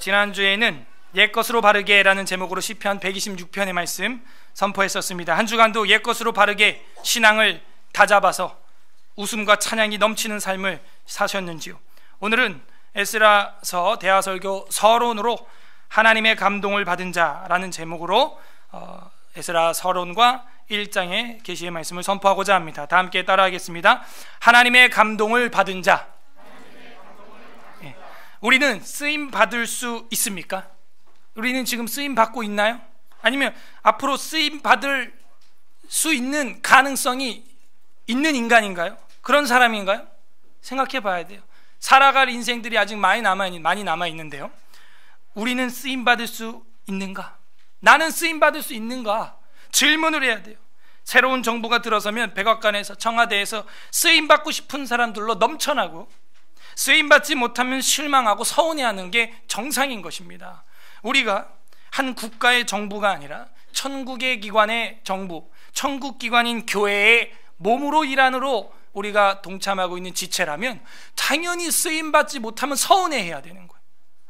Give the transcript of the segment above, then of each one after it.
지난주에는 옛것으로 바르게라는 제목으로 시편 126편의 말씀 선포했었습니다. 한 주간도 옛것으로 바르게 신앙을 다잡아서 웃음과 찬양이 넘치는 삶을 사셨는지요? 오늘은 에스라서 대하설교 서론으로 하나님의 감동을 받은 자라는 제목으로 에스라 서론과 1장의 계시의 말씀을 선포하고자 합니다. 다 함께 따라하겠습니다. 하나님의 감동을 받은 자. 우리는 쓰임 받을 수 있습니까? 우리는 지금 쓰임 받고 있나요? 아니면 앞으로 쓰임 받을 수 있는 가능성이 있는 인간인가요? 그런 사람인가요? 생각해 봐야 돼요. 살아갈 인생들이 아직 많이 남아 있는데요. 우리는 쓰임 받을 수 있는가? 나는 쓰임 받을 수 있는가? 질문을 해야 돼요. 새로운 정부가 들어서면 백악관에서 청와대에서 쓰임 받고 싶은 사람들로 넘쳐나고, 쓰임 받지 못하면 실망하고 서운해하는 게 정상인 것입니다. 우리가 한 국가의 정부가 아니라 천국의 기관의 정부, 천국 기관인 교회의 몸으로 일하느로 우리가 동참하고 있는 지체라면 당연히 쓰임 받지 못하면 서운해해야 되는 거예요.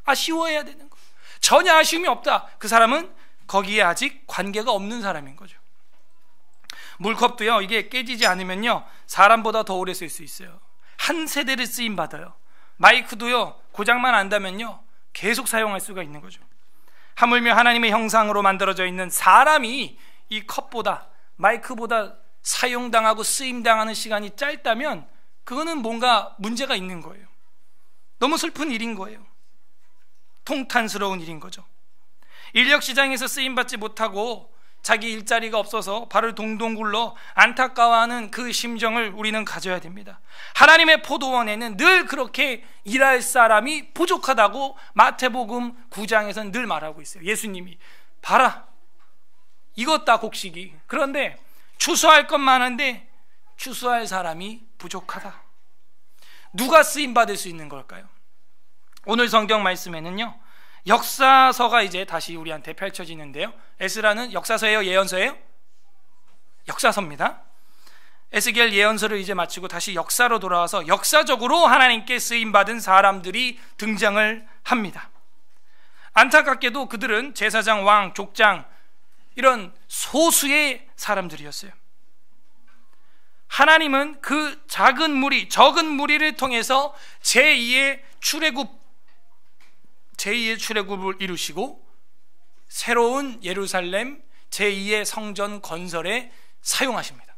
아쉬워해야 되는 거예요. 전혀 아쉬움이 없다. 그 사람은 거기에 아직 관계가 없는 사람인 거죠. 물컵도요, 이게 깨지지 않으면요 사람보다 더 오래 쓸 수 있어요. 한 세대를 쓰임 받아요. 마이크도요 고장만 안 나면요 계속 사용할 수가 있는 거죠. 하물며 하나님의 형상으로 만들어져 있는 사람이 이 컵보다, 마이크보다 사용당하고 쓰임당하는 시간이 짧다면 그거는 뭔가 문제가 있는 거예요. 너무 슬픈 일인 거예요. 통탄스러운 일인 거죠. 인력시장에서 쓰임받지 못하고 자기 일자리가 없어서 발을 동동 굴러 안타까워하는 그 심정을 우리는 가져야 됩니다. 하나님의 포도원에는 늘 그렇게 일할 사람이 부족하다고 마태복음 9장에서는 늘 말하고 있어요. 예수님이 봐라, 익었다 곡식이. 그런데 추수할 것 많은데 추수할 사람이 부족하다. 누가 쓰임받을 수 있는 걸까요? 오늘 성경 말씀에는요 역사서가 이제 다시 우리한테 펼쳐지는데요, 에스라는 역사서예요, 예언서예요? 역사서입니다. 에스겔 예언서를 이제 마치고 다시 역사로 돌아와서 역사적으로 하나님께 쓰임받은 사람들이 등장을 합니다. 안타깝게도 그들은 제사장, 왕, 족장 이런 소수의 사람들이었어요. 하나님은 그 적은 무리를 통해서 제2의 출애굽을 이루시고 새로운 예루살렘 제2의 성전 건설에 사용하십니다.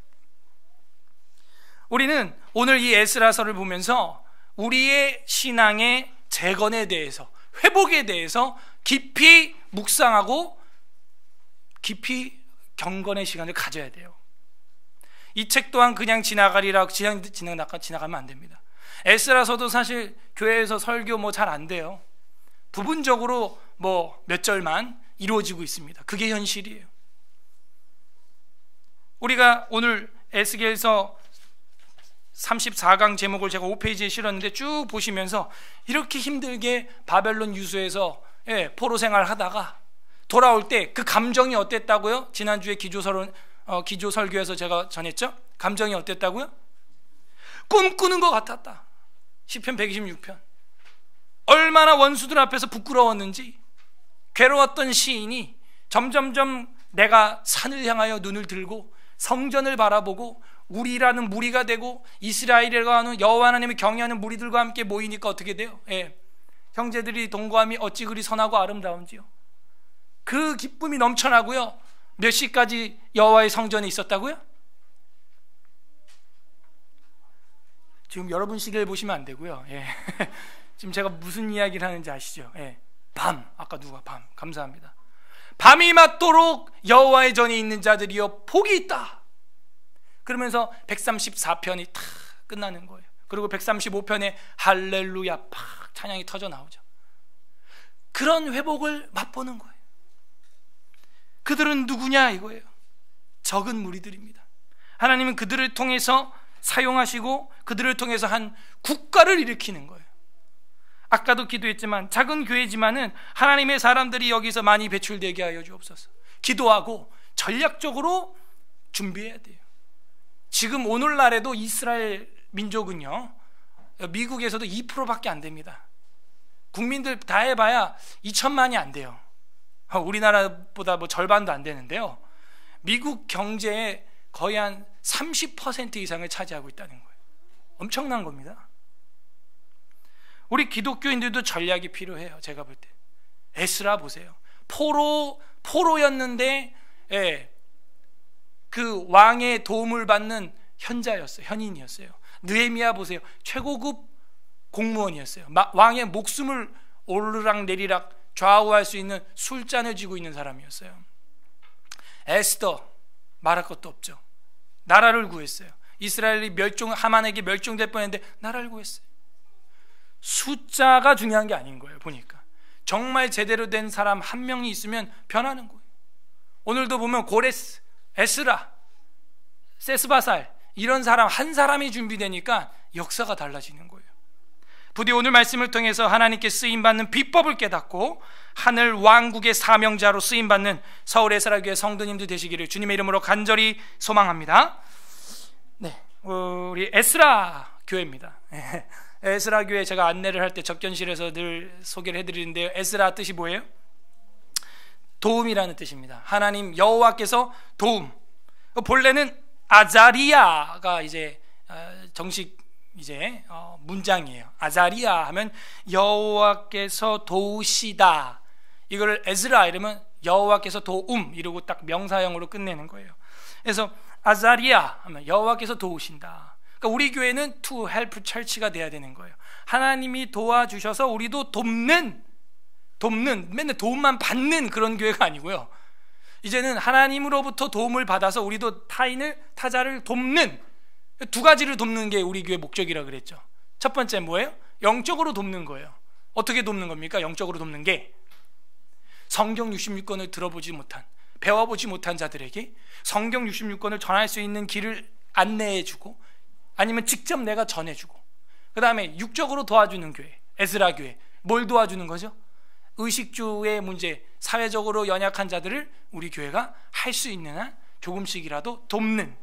우리는 오늘 이 에스라서를 보면서 우리의 신앙의 재건에 대해서, 회복에 대해서 깊이 묵상하고 깊이 경건의 시간을 가져야 돼요. 이 책 또한 그냥 지나가면 안 됩니다. 에스라서도 사실 교회에서 설교 잘 안 돼요. 부분적으로 몇 절만 이루어지고 있습니다. 그게 현실이에요. 우리가 오늘 에스겔서 34강 제목을 제가 5페이지에 실었는데 쭉 보시면서 이렇게 힘들게 바벨론 유수에서 포로 생활을 하다가 돌아올 때 그 감정이 어땠다고요? 지난주에 기조 설교에서 제가 전했죠? 감정이 어땠다고요? 꿈꾸는 것 같았다. 시편 126편. 얼마나 원수들 앞에서 부끄러웠는지, 괴로웠던 시인이 점점점 내가 산을 향하여 눈을 들고 성전을 바라보고 우리라는 무리가 되고 이스라엘이라고 하는 여호와 하나님을 경외하는 무리들과 함께 모이니까 어떻게 돼요? 형제들이 동거함이 어찌 그리 선하고 아름다운지요. 그 기쁨이 넘쳐나고요. 몇 시까지 여호와의 성전에 있었다고요? 지금 여러분 시계를 보시면 안 되고요. 지금 제가 무슨 이야기를 하는지 아시죠? 밤, 아까 누가 밤, 감사합니다. 밤이 맞도록 여호와의 전에 있는 자들이여 복이 있다. 그러면서 134편이 탁 끝나는 거예요. 그리고 135편에 할렐루야 팍 찬양이 터져 나오죠. 그런 회복을 맛보는 거예요. 그들은 누구냐 이거예요. 적은 무리들입니다. 하나님은 그들을 통해서 사용하시고 그들을 통해서 한 국가를 일으키는 거예요. 아까도 기도했지만 작은 교회지만은 하나님의 사람들이 여기서 많이 배출되게 하여 주옵소서. 기도하고 전략적으로 준비해야 돼요. 지금 오늘날에도 이스라엘 민족은요 미국에서도 2%밖에 안 됩니다. 국민들 다 해봐야 2천만이 안 돼요. 우리나라보다 뭐 절반도 안 되는데요. 미국 경제의 거의 한 30% 이상을 차지하고 있다는 거예요. 엄청난 겁니다. 우리 기독교인들도 전략이 필요해요. 제가 볼 때 에스라 보세요. 포로였는데 그 왕의 도움을 받는 현인이었어요. 느헤미야 보세요. 최고급 공무원이었어요. 왕의 목숨을 오르락 내리락 좌우할 수 있는 술잔을 쥐고 있는 사람이었어요. 에스더 말할 것도 없죠. 나라를 구했어요. 이스라엘이 하만에게 멸종될 뻔했는데 나라를 구했어요. 숫자가 중요한 게 아닌 거예요. 보니까 정말 제대로 된 사람 한 명이 있으면 변하는 거예요. 오늘도 보면 고레스, 에스라, 세스바살 이런 사람 한 사람이 준비되니까 역사가 달라지는 거예요. 부디 오늘 말씀을 통해서 하나님께 쓰임받는 비법을 깨닫고 하늘 왕국의 사명자로 쓰임받는 서울 에스라교회 성도님들 되시기를 주님의 이름으로 간절히 소망합니다. 네, 우리 에스라 교회입니다. 에스라 교회 제가 안내를 할 때 접견실에서 늘 소개를 해드리는데요. 에스라 뜻이 뭐예요? 도움이라는 뜻입니다. 하나님 여호와께서 도움. 본래는 아자리아가 이제 정식 문장이에요. 아자리아 하면 여호와께서 도우시다. 이걸 에스라 이러면 여호와께서 도움 이러고 딱 명사형으로 끝내는 거예요. 그래서 아자리아 하면 여호와께서 도우신다. 그러니까 우리 교회는 to help church가 돼야 되는 거예요. 하나님이 도와주셔서 우리도 돕는 맨날 도움만 받는 그런 교회가 아니고요. 이제는 하나님으로부터 도움을 받아서 우리도 타자를 돕는, 두 가지를 돕는 게 우리 교회 목적이라 그랬죠. 첫 번째 뭐예요? 영적으로 돕는 거예요. 어떻게 돕는 겁니까? 영적으로 돕는 게 성경 66권을 들어보지 못한, 배워보지 못한 자들에게 성경 66권을 전할 수 있는 길을 안내해주고 아니면 직접 내가 전해주고, 그 다음에 육적으로 도와주는 교회, 에스라 교회. 뭘 도와주는 거죠? 의식주의 문제, 사회적으로 연약한 자들을 우리 교회가 할 수 있는 한 조금씩이라도 돕는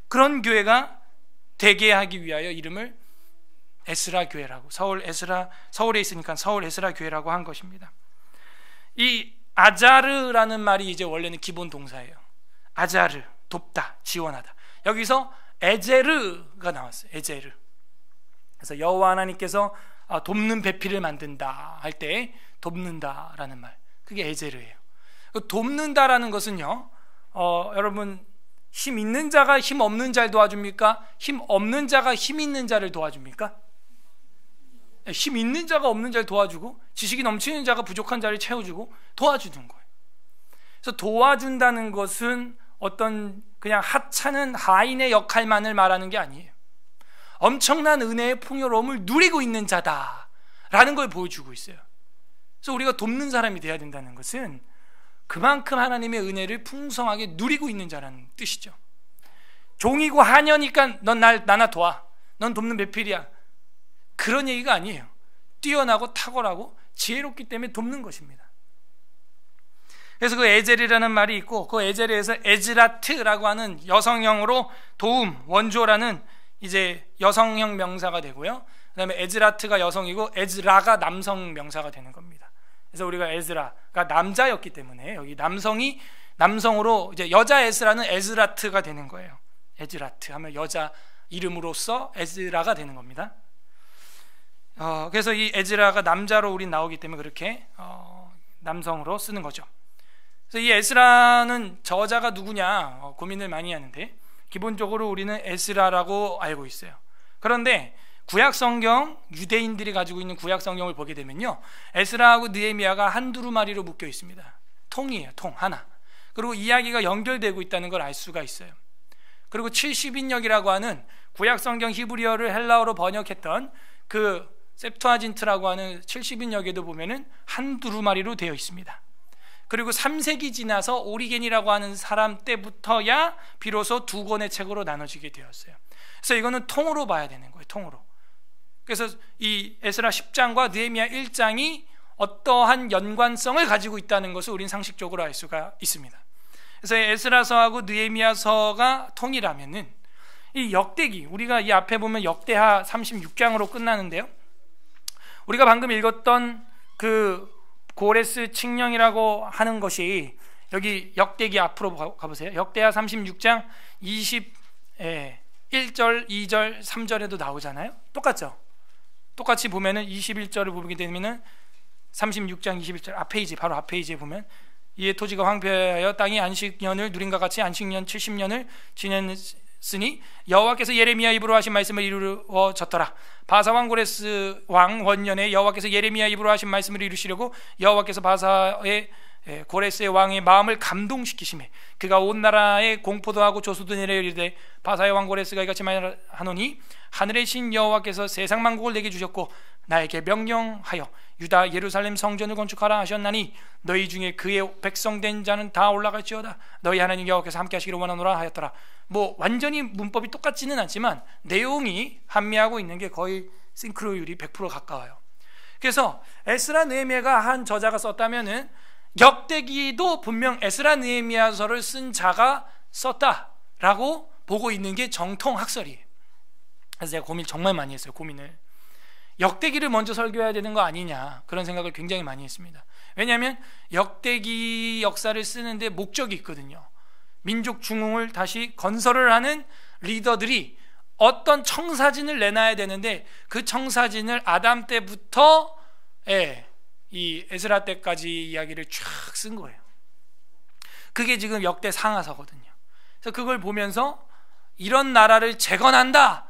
그런 교회가 되게 하기 위하여 이름을 에스라 교회라고, 서울에 있으니까 서울 에스라 교회라고 한 것입니다. 이 아자르라는 말이 이제 원래는 기본 동사예요. 아자르, 돕다, 지원하다. 여기서 에제르가 나왔어요. 에제르. 그래서 여호와 하나님께서 돕는 배필을 만든다 할 때 돕는다라는 말, 그게 에제르예요. 돕는다라는 것은요, 여러분, 힘 있는 자가 힘 없는 자를 도와줍니까? 힘 없는 자가 힘 있는 자를 도와줍니까? 힘 있는 자가 없는 자를 도와주고 지식이 넘치는 자가 부족한 자를 채워주고 도와주는 거예요. 그래서 도와준다는 것은 어떤 그냥 하찮은 하인의 역할만을 말하는 게 아니에요. 엄청난 은혜의 풍요로움을 누리고 있는 자다라는 걸 보여주고 있어요. 그래서 우리가 돕는 사람이 돼야 된다는 것은 그만큼 하나님의 은혜를 풍성하게 누리고 있는 자라는 뜻이죠. 종이고 하녀니까 넌 나나 도와, 넌 돕는 배필이야, 그런 얘기가 아니에요. 뛰어나고 탁월하고 지혜롭기 때문에 돕는 것입니다. 그래서 그 에젤이라는 말이 있고, 그 에젤에서 에즈라트라고 하는 여성형으로 도움, 원조라는 이제 여성형 명사가 되고요. 그 다음에 에즈라트가 여성이고 에즈라가 남성 명사가 되는 겁니다. 그래서 우리가 에즈라가 남자였기 때문에 여기 남성이 남성으로 이제 여자 에스라는 에즈라트가 되는 거예요. 에즈라트 하면 여자 이름으로서 에즈라가 되는 겁니다. 그래서 이 에즈라가 남자로 우린 나오기 때문에 그렇게 남성으로 쓰는 거죠. 그래서 이 에스라는 저자가 누구냐 고민을 많이 하는데, 기본적으로 우리는 에스라라고 알고 있어요. 그런데 구약성경, 유대인들이 가지고 있는 구약성경을 보게 되면요, 에스라하고 느헤미야가 한 두루마리로 묶여 있습니다. 통이에요. 통 하나. 그리고 이야기가 연결되고 있다는 걸 알 수가 있어요. 그리고 70인역이라고 하는 구약성경 히브리어를 헬라어로 번역했던 그 셉투아진트라고 하는 70인역에도 보면은 한 두루마리로 되어 있습니다. 그리고 3세기 지나서 오리겐이라고 하는 사람 때부터야 비로소 두 권의 책으로 나눠지게 되었어요. 그래서 이거는 통으로 봐야 되는 거예요. 통으로. 그래서 이 에스라 10장과 느헤미야 1장이 어떠한 연관성을 가지고 있다는 것을 우린 상식적으로 알 수가 있습니다. 그래서 에스라서하고 느헤미야서가 통이라면은 이 역대기, 우리가 이 앞에 보면 역대하 36장으로 끝나는데요, 우리가 방금 읽었던 그 고레스 칙령이라고 하는 것이 여기 역대기 앞으로 가보세요. 역대하 36장 21절, 2절, 3절에도 나오잖아요. 똑같죠? 똑같이 보면은 21절을 보게 되면은 36장 21절 앞페이지, 바로 앞페이지에 보면 이에 토지가 황폐하여 땅이 안식년을 누린과 같이 안식년 70년을 지냈으니 여호와께서 예레미야 입으로 하신 말씀을 이루어졌더라. 바사 왕 고레스 왕 원년에 여호와께서 예레미야 입으로 하신 말씀을 이루시려고 여호와께서 바사의 고레스의 왕의 마음을 감동시키시매 그가 온 나라에 공포도 하고 조소도 내려 이르되 바사의 왕 고레스가 이같이 말하노니 하늘의 신 여호와께서 세상 만국을 내게 주셨고 나에게 명령하여 유다 예루살렘 성전을 건축하라 하셨나니 너희 중에 그의 백성된 자는 다 올라갈지어다. 너희 하나님 여호와께서 함께 하시기를 원하노라 하였더라. 뭐 완전히 문법이 똑같지는 않지만 내용이 한미하고 있는 게 거의 싱크로율이 100% 가까워요. 그래서 에스라 느헤미야가 한 저자가 썼다면은 역대기도 분명 에스라 느헤미야서를 쓴 자가 썼다라고 보고 있는 게 정통 학설이에요. 그래서 제가 고민을 정말 많이 했어요. 고민을 역대기를 먼저 설교해야 되는 거 아니냐, 그런 생각을 굉장히 많이 했습니다. 왜냐하면 역대기 역사를 쓰는데 목적이 있거든요. 민족 중흥을 다시 건설을 하는 리더들이 어떤 청사진을 내놔야 되는데 그 청사진을 아담 때부터 이 에스라 때까지 이야기를 쫙 쓴 거예요. 그게 지금 역대 상하서거든요. 그래서 그걸 보면서 이런 나라를 재건한다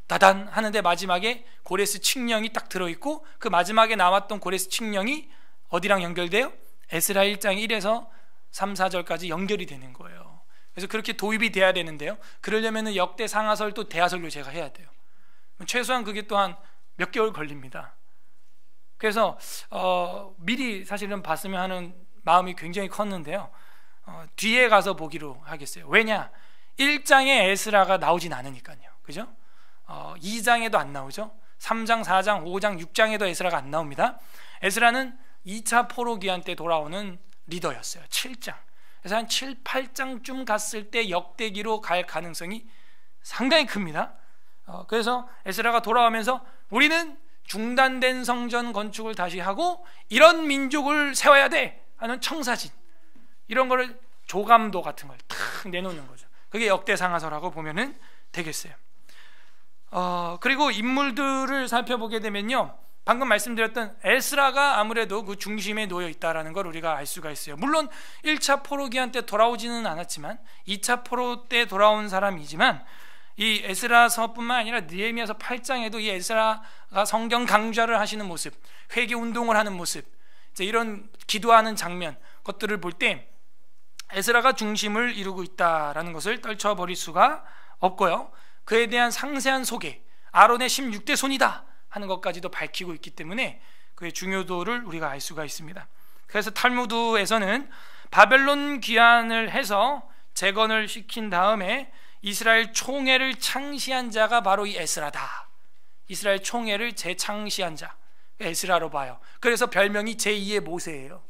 다단 하는데 마지막에 고레스 칙령이 딱 들어있고 그 마지막에 나왔던 고레스 칙령이 어디랑 연결돼요? 에스라 1장 1에서 3, 4절까지 연결이 되는 거예요. 그래서 그렇게 도입이 돼야 되는데요, 그러려면 역대 상하설 또 대하설로 제가 해야 돼요. 최소한 그게 또한 몇 개월 걸립니다. 그래서 미리 사실은 봤으면 하는 마음이 굉장히 컸는데요, 뒤에 가서 보기로 하겠어요. 왜냐? 1장에 에스라가 나오진 않으니까요. 그죠? 2장에도 안 나오죠. 3장, 4장, 5장, 6장에도 에스라가 안 나옵니다. 에스라는 2차 포로 기한 때 돌아오는 리더였어요. 7장. 그래서 한 7, 8장쯤 갔을 때 역대기로 갈 가능성이 상당히 큽니다. 그래서 에스라가 돌아오면서 우리는 중단된 성전 건축을 다시 하고 이런 민족을 세워야 돼 하는 청사진, 이런 거를 조감도 같은 걸 탁 내놓는 거죠. 그게 역대상하서라고 보면은 되겠어요. 그리고 인물들을 살펴보게 되면요, 방금 말씀드렸던 에스라가 아무래도 그 중심에 놓여 있다라는 걸 우리가 알 수가 있어요. 물론 1차 포로 기한 때 돌아오지는 않았지만 2차 포로 때 돌아온 사람이지만 이 에스라서뿐만 아니라 느헤미야서 8장에도 이 에스라가 성경 강좌를 하시는 모습, 회개 운동을 하는 모습, 이런 기도하는 장면, 것들을 볼 때 에스라가 중심을 이루고 있다라는 것을 떨쳐버릴 수가 없고요, 그에 대한 상세한 소개, 아론의 16대 손이다 하는 것까지도 밝히고 있기 때문에 그의 중요도를 우리가 알 수가 있습니다. 그래서 탈무드에서는 바벨론 귀환을 해서 재건을 시킨 다음에 이스라엘 총회를 창시한 자가 바로 이 에스라다. 이스라엘 총회를 재창시한 자, 에스라로 봐요. 그래서 별명이 제2의 모세예요.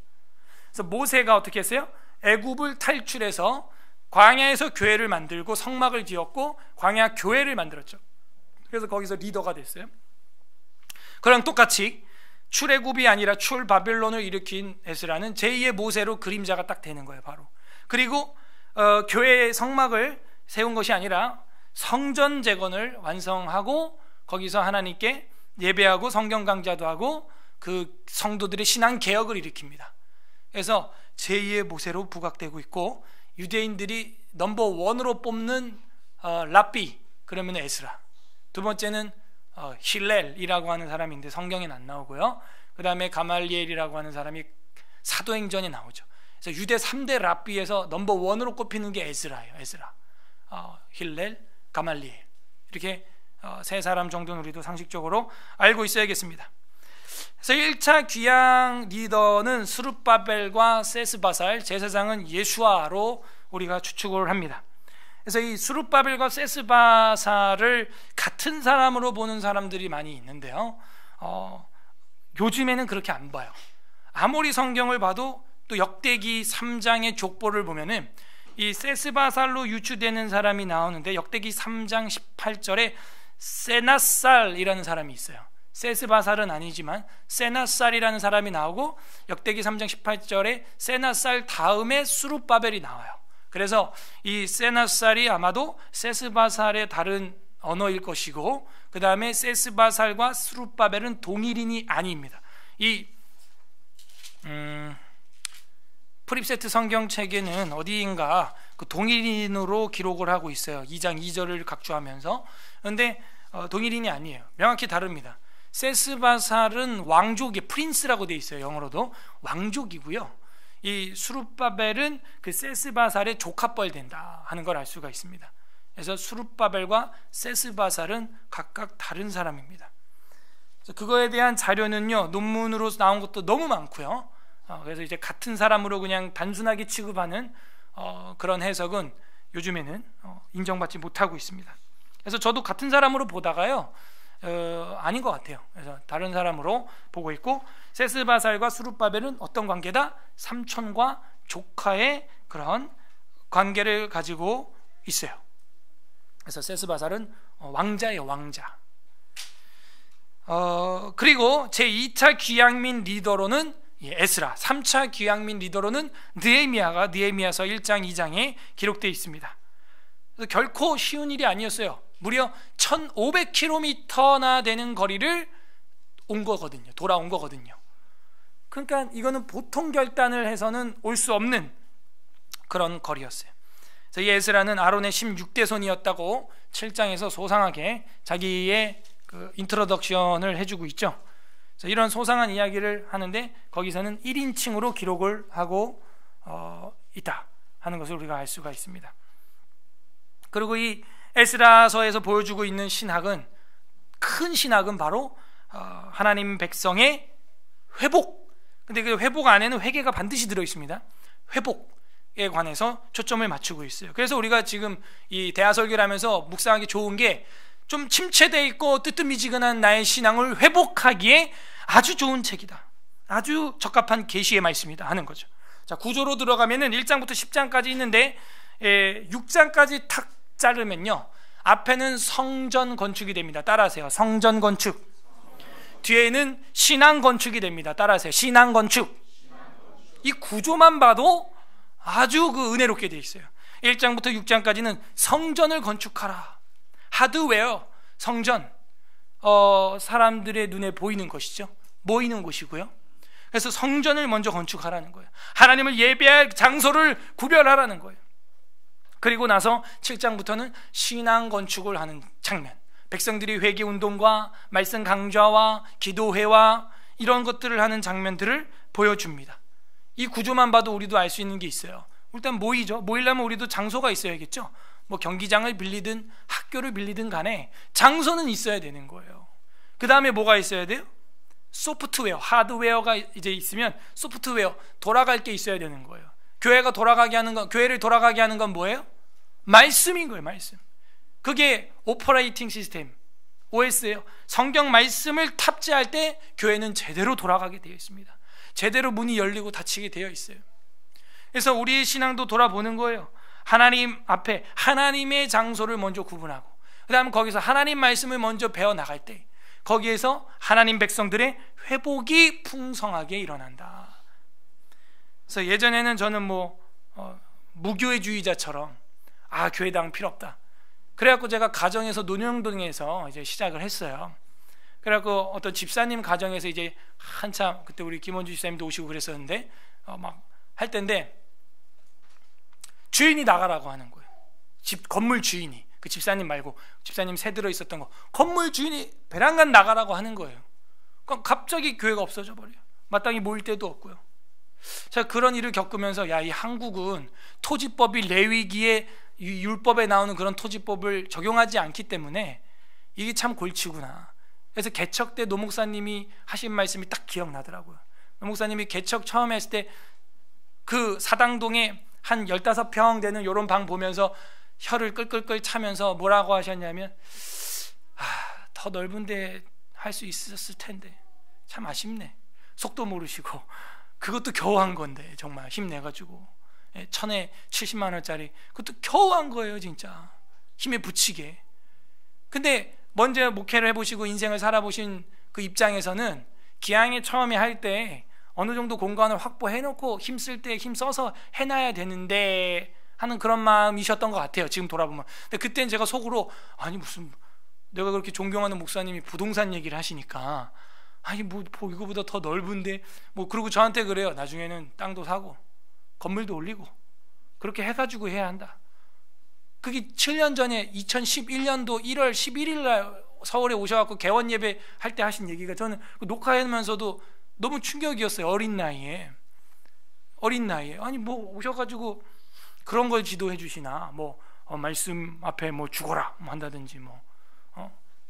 그래서 모세가 어떻게 했어요? 애굽을 탈출해서 광야에서 교회를 만들고 성막을 지었고 광야 교회를 만들었죠. 그래서 거기서 리더가 됐어요. 그랑 똑같이 출애굽이 아니라 출바벨론을 일으킨 에스라는 제2의 모세로 그림자가 딱 되는 거예요, 바로. 그리고 교회의 성막을 세운 것이 아니라 성전 재건을 완성하고 거기서 하나님께 예배하고 성경 강좌도 하고 그 성도들의 신앙 개혁을 일으킵니다. 그래서 제2의 모세로 부각되고 있고, 유대인들이 넘버 원으로 뽑는 랍비, 그러면 에스라. 두 번째는 힐렐이라고 하는 사람인데 성경에는 안 나오고요. 그 다음에 가말리엘이라고 하는 사람이 사도행전에 나오죠. 그래서 유대 3대 랍비에서 넘버 원으로 꼽히는 게 에스라예요. 에스라, 힐렐, 가말리엘, 이렇게 세 사람 정도는 우리도 상식적으로 알고 있어야겠습니다. 그래서 1차 귀양 리더는 스룹바벨과 세스바살, 제사장은 예수아로 우리가 추측을 합니다. 그래서 이 스룹바벨과 세스바살을 같은 사람으로 보는 사람들이 많이 있는데요, 요즘에는 그렇게 안 봐요. 아무리 성경을 봐도 또 역대기 3장의 족보를 보면은 이 세스바살로 유추되는 사람이 나오는데 역대기 3장 18절에 세나살이라는 사람이 있어요. 세스바살은 아니지만 세낫살이라는 사람이 나오고 역대기 3장 18절에 세낫살 다음에 수룹바벨이 나와요. 그래서 이 세낫살이 아마도 세스바살의 다른 언어일 것이고, 그 다음에 세스바살과 수룹바벨은 동일인이 아닙니다. 이 프립세트 성경책에는 어디인가 그 동일인으로 기록을 하고 있어요. 2장 2절을 각주하면서. 그런데 동일인이 아니에요. 명확히 다릅니다. 세스바살은 왕족의 프린스라고 되어 있어요. 영어로도 왕족이고요. 이 수룹바벨은 그 세스바살의 조카뻘 된다 하는 걸 알 수가 있습니다. 그래서 수룹바벨과 세스바살은 각각 다른 사람입니다. 그래서 그거에 대한 자료는요, 논문으로 나온 것도 너무 많고요. 그래서 이제 같은 사람으로 그냥 단순하게 취급하는 그런 해석은 요즘에는 인정받지 못하고 있습니다. 그래서 저도 같은 사람으로 보다가요, 아닌 것 같아요. 그래서 다른 사람으로 보고 있고, 세스바살과 수룹바벨은 어떤 관계다? 삼촌과 조카의 그런 관계를 가지고 있어요. 그래서 세스바살은 왕자예요, 왕자. 그리고 제2차 귀향민 리더로는 에스라, 3차 귀향민 리더로는 느헤미야가 느헤미야서 1장 2장에 기록되어 있습니다. 그래서 결코 쉬운 일이 아니었어요. 무려 1500km나 되는 거리를 온 거거든요. 돌아온 거거든요. 그러니까 이거는 보통 결단을 해서는 올 수 없는 그런 거리였어요. 그래서 이 에스라는 아론의 16대 손이었다고 7장에서 소상하게 자기의 그 인트로덕션을 해주고 있죠. 그래서 이런 소상한 이야기를 하는데 거기서는 1인칭으로 기록을 하고 있다 하는 것을 우리가 알 수가 있습니다. 그리고 이 에스라서에서 보여주고 있는 신학은, 큰 신학은 바로 하나님 백성의 회복. 근데 그 회복 안에는 회개가 반드시 들어 있습니다. 회복에 관해서 초점을 맞추고 있어요. 그래서 우리가 지금 이 대하설교를 하면서 묵상하기 좋은 게, 좀 침체되어 있고 뜨뜻미지근한 나의 신앙을 회복하기에 아주 좋은 책이다, 아주 적합한 계시의 말씀이다 하는 거죠. 자, 구조로 들어가면은 1장부터 10장까지 있는데 6장까지 탁 자르면요, 앞에는 성전 건축이 됩니다. 따라하세요. 성전 건축. 뒤에는 신앙 건축이 됩니다. 따라하세요. 신앙 건축. 이 구조만 봐도 아주 그 은혜롭게 되어 있어요. 1장부터 6장까지는 성전을 건축하라. 하드웨어, 성전, 사람들의 눈에 보이는 것이죠. 모이는 곳이고요. 그래서 성전을 먼저 건축하라는 거예요. 하나님을 예배할 장소를 구별하라는 거예요. 그리고 나서 7장부터는 신앙 건축을 하는 장면, 백성들이 회개운동과 말씀 강좌와 기도회와 이런 것들을 하는 장면들을 보여줍니다. 이 구조만 봐도 우리도 알 수 있는 게 있어요. 일단 모이죠. 모이려면 우리도 장소가 있어야겠죠. 뭐 경기장을 빌리든 학교를 빌리든 간에 장소는 있어야 되는 거예요. 그 다음에 뭐가 있어야 돼요? 소프트웨어, 하드웨어가 이제 있으면 소프트웨어, 돌아갈 게 있어야 되는 거예요. 교회가 돌아가게 하는 건, 교회를 돌아가게 하는 건 뭐예요? 말씀인 거예요. 말씀. 그게 오퍼레이팅 시스템, OS예요. 성경 말씀을 탑재할 때 교회는 제대로 돌아가게 되어 있습니다. 제대로 문이 열리고 닫히게 되어 있어요. 그래서 우리의 신앙도 돌아보는 거예요. 하나님 앞에 하나님의 장소를 먼저 구분하고, 그 다음에 거기서 하나님 말씀을 먼저 배워나갈 때 거기에서 하나님 백성들의 회복이 풍성하게 일어난다. 그래서 예전에는 저는 무교회주의자처럼 교회당 필요 없다, 그래갖고 제가 가정에서 논영동에서 이제 시작을 했어요. 그래갖고 어떤 집사님 가정에서 이제 한참, 그때 우리 김원주 집사님도 오시고 그랬었는데 막 할 때인데 주인이 나가라고 하는 거예요. 건물 주인이, 그 집사님 말고 집사님 새 들어 있었던 거, 건물 주인이 베란간 나가라고 하는 거예요. 그럼 갑자기 교회가 없어져 버려요. 마땅히 모일 때도 없고요. 제가 그런 일을 겪으면서, 이 한국은 토지법이 레위기의 율법에 나오는 그런 토지법을 적용하지 않기 때문에 이게 참 골치구나. 그래서 개척 때 노목사님이 하신 말씀이 딱 기억나더라고요. 노목사님이 개척 처음 했을 때 그 사당동에 한 15평 되는 요런 방 보면서 혀를 끌끌끌 차면서 뭐라고 하셨냐면, 더 넓은데 할 수 있었을 텐데 참 아쉽네. 속도 모르시고, 그것도 겨우 한 건데 정말 힘내가지고 1000에 70만 원짜리 그것도 겨우 한 거예요. 진짜 힘에 부치게. 근데 먼저 목회를 해보시고 인생을 살아보신 그 입장에서는 기왕에 처음에 할 때 어느 정도 공간을 확보해놓고 힘쓸 때 힘써서 해놔야 되는데 하는 그런 마음이셨던 것 같아요, 지금 돌아보면. 근데 그때는 제가 속으로 아니 무슨 내가 그렇게 존경하는 목사님이 부동산 얘기를 하시니까 아니 뭐 이거보다 더 넓은데 뭐 그러고 저한테 그래요. 나중에는 땅도 사고 건물도 올리고 그렇게 해가지고 해야 한다. 그게 7년 전에 2011년도 1월 11일 날 서울에 오셔갖고 개원 예배 할 때 하신 얘기가 저는 녹화하면서도 너무 충격이었어요. 어린 나이에 아니 뭐 오셔가지고 그런 걸 지도해 주시나 뭐 말씀 앞에 뭐 죽어라 뭐 한다든지 뭐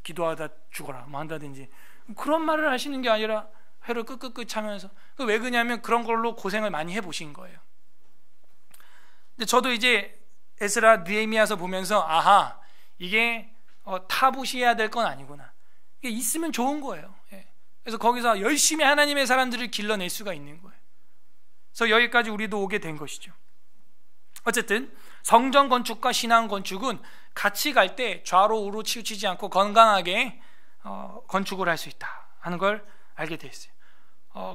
기도하다 죽어라 뭐 한다든지 그런 말을 하시는 게 아니라 회를 끄끄끄 차면서 왜 그러냐면 그런 걸로 고생을 많이 해보신 거예요. 근데 저도 이제 에스라 느헤미야서 보면서 아하 이게 타부시해야 될 건 아니구나. 이게 있으면 좋은 거예요. 예. 그래서 거기서 열심히 하나님의 사람들을 길러낼 수가 있는 거예요. 그래서 여기까지 우리도 오게 된 것이죠. 어쨌든 성전 건축과 신앙 건축은 같이 갈 때 좌로 우로 치우치지 않고 건강하게 건축을 할 수 있다 하는 걸 알게 됐어요.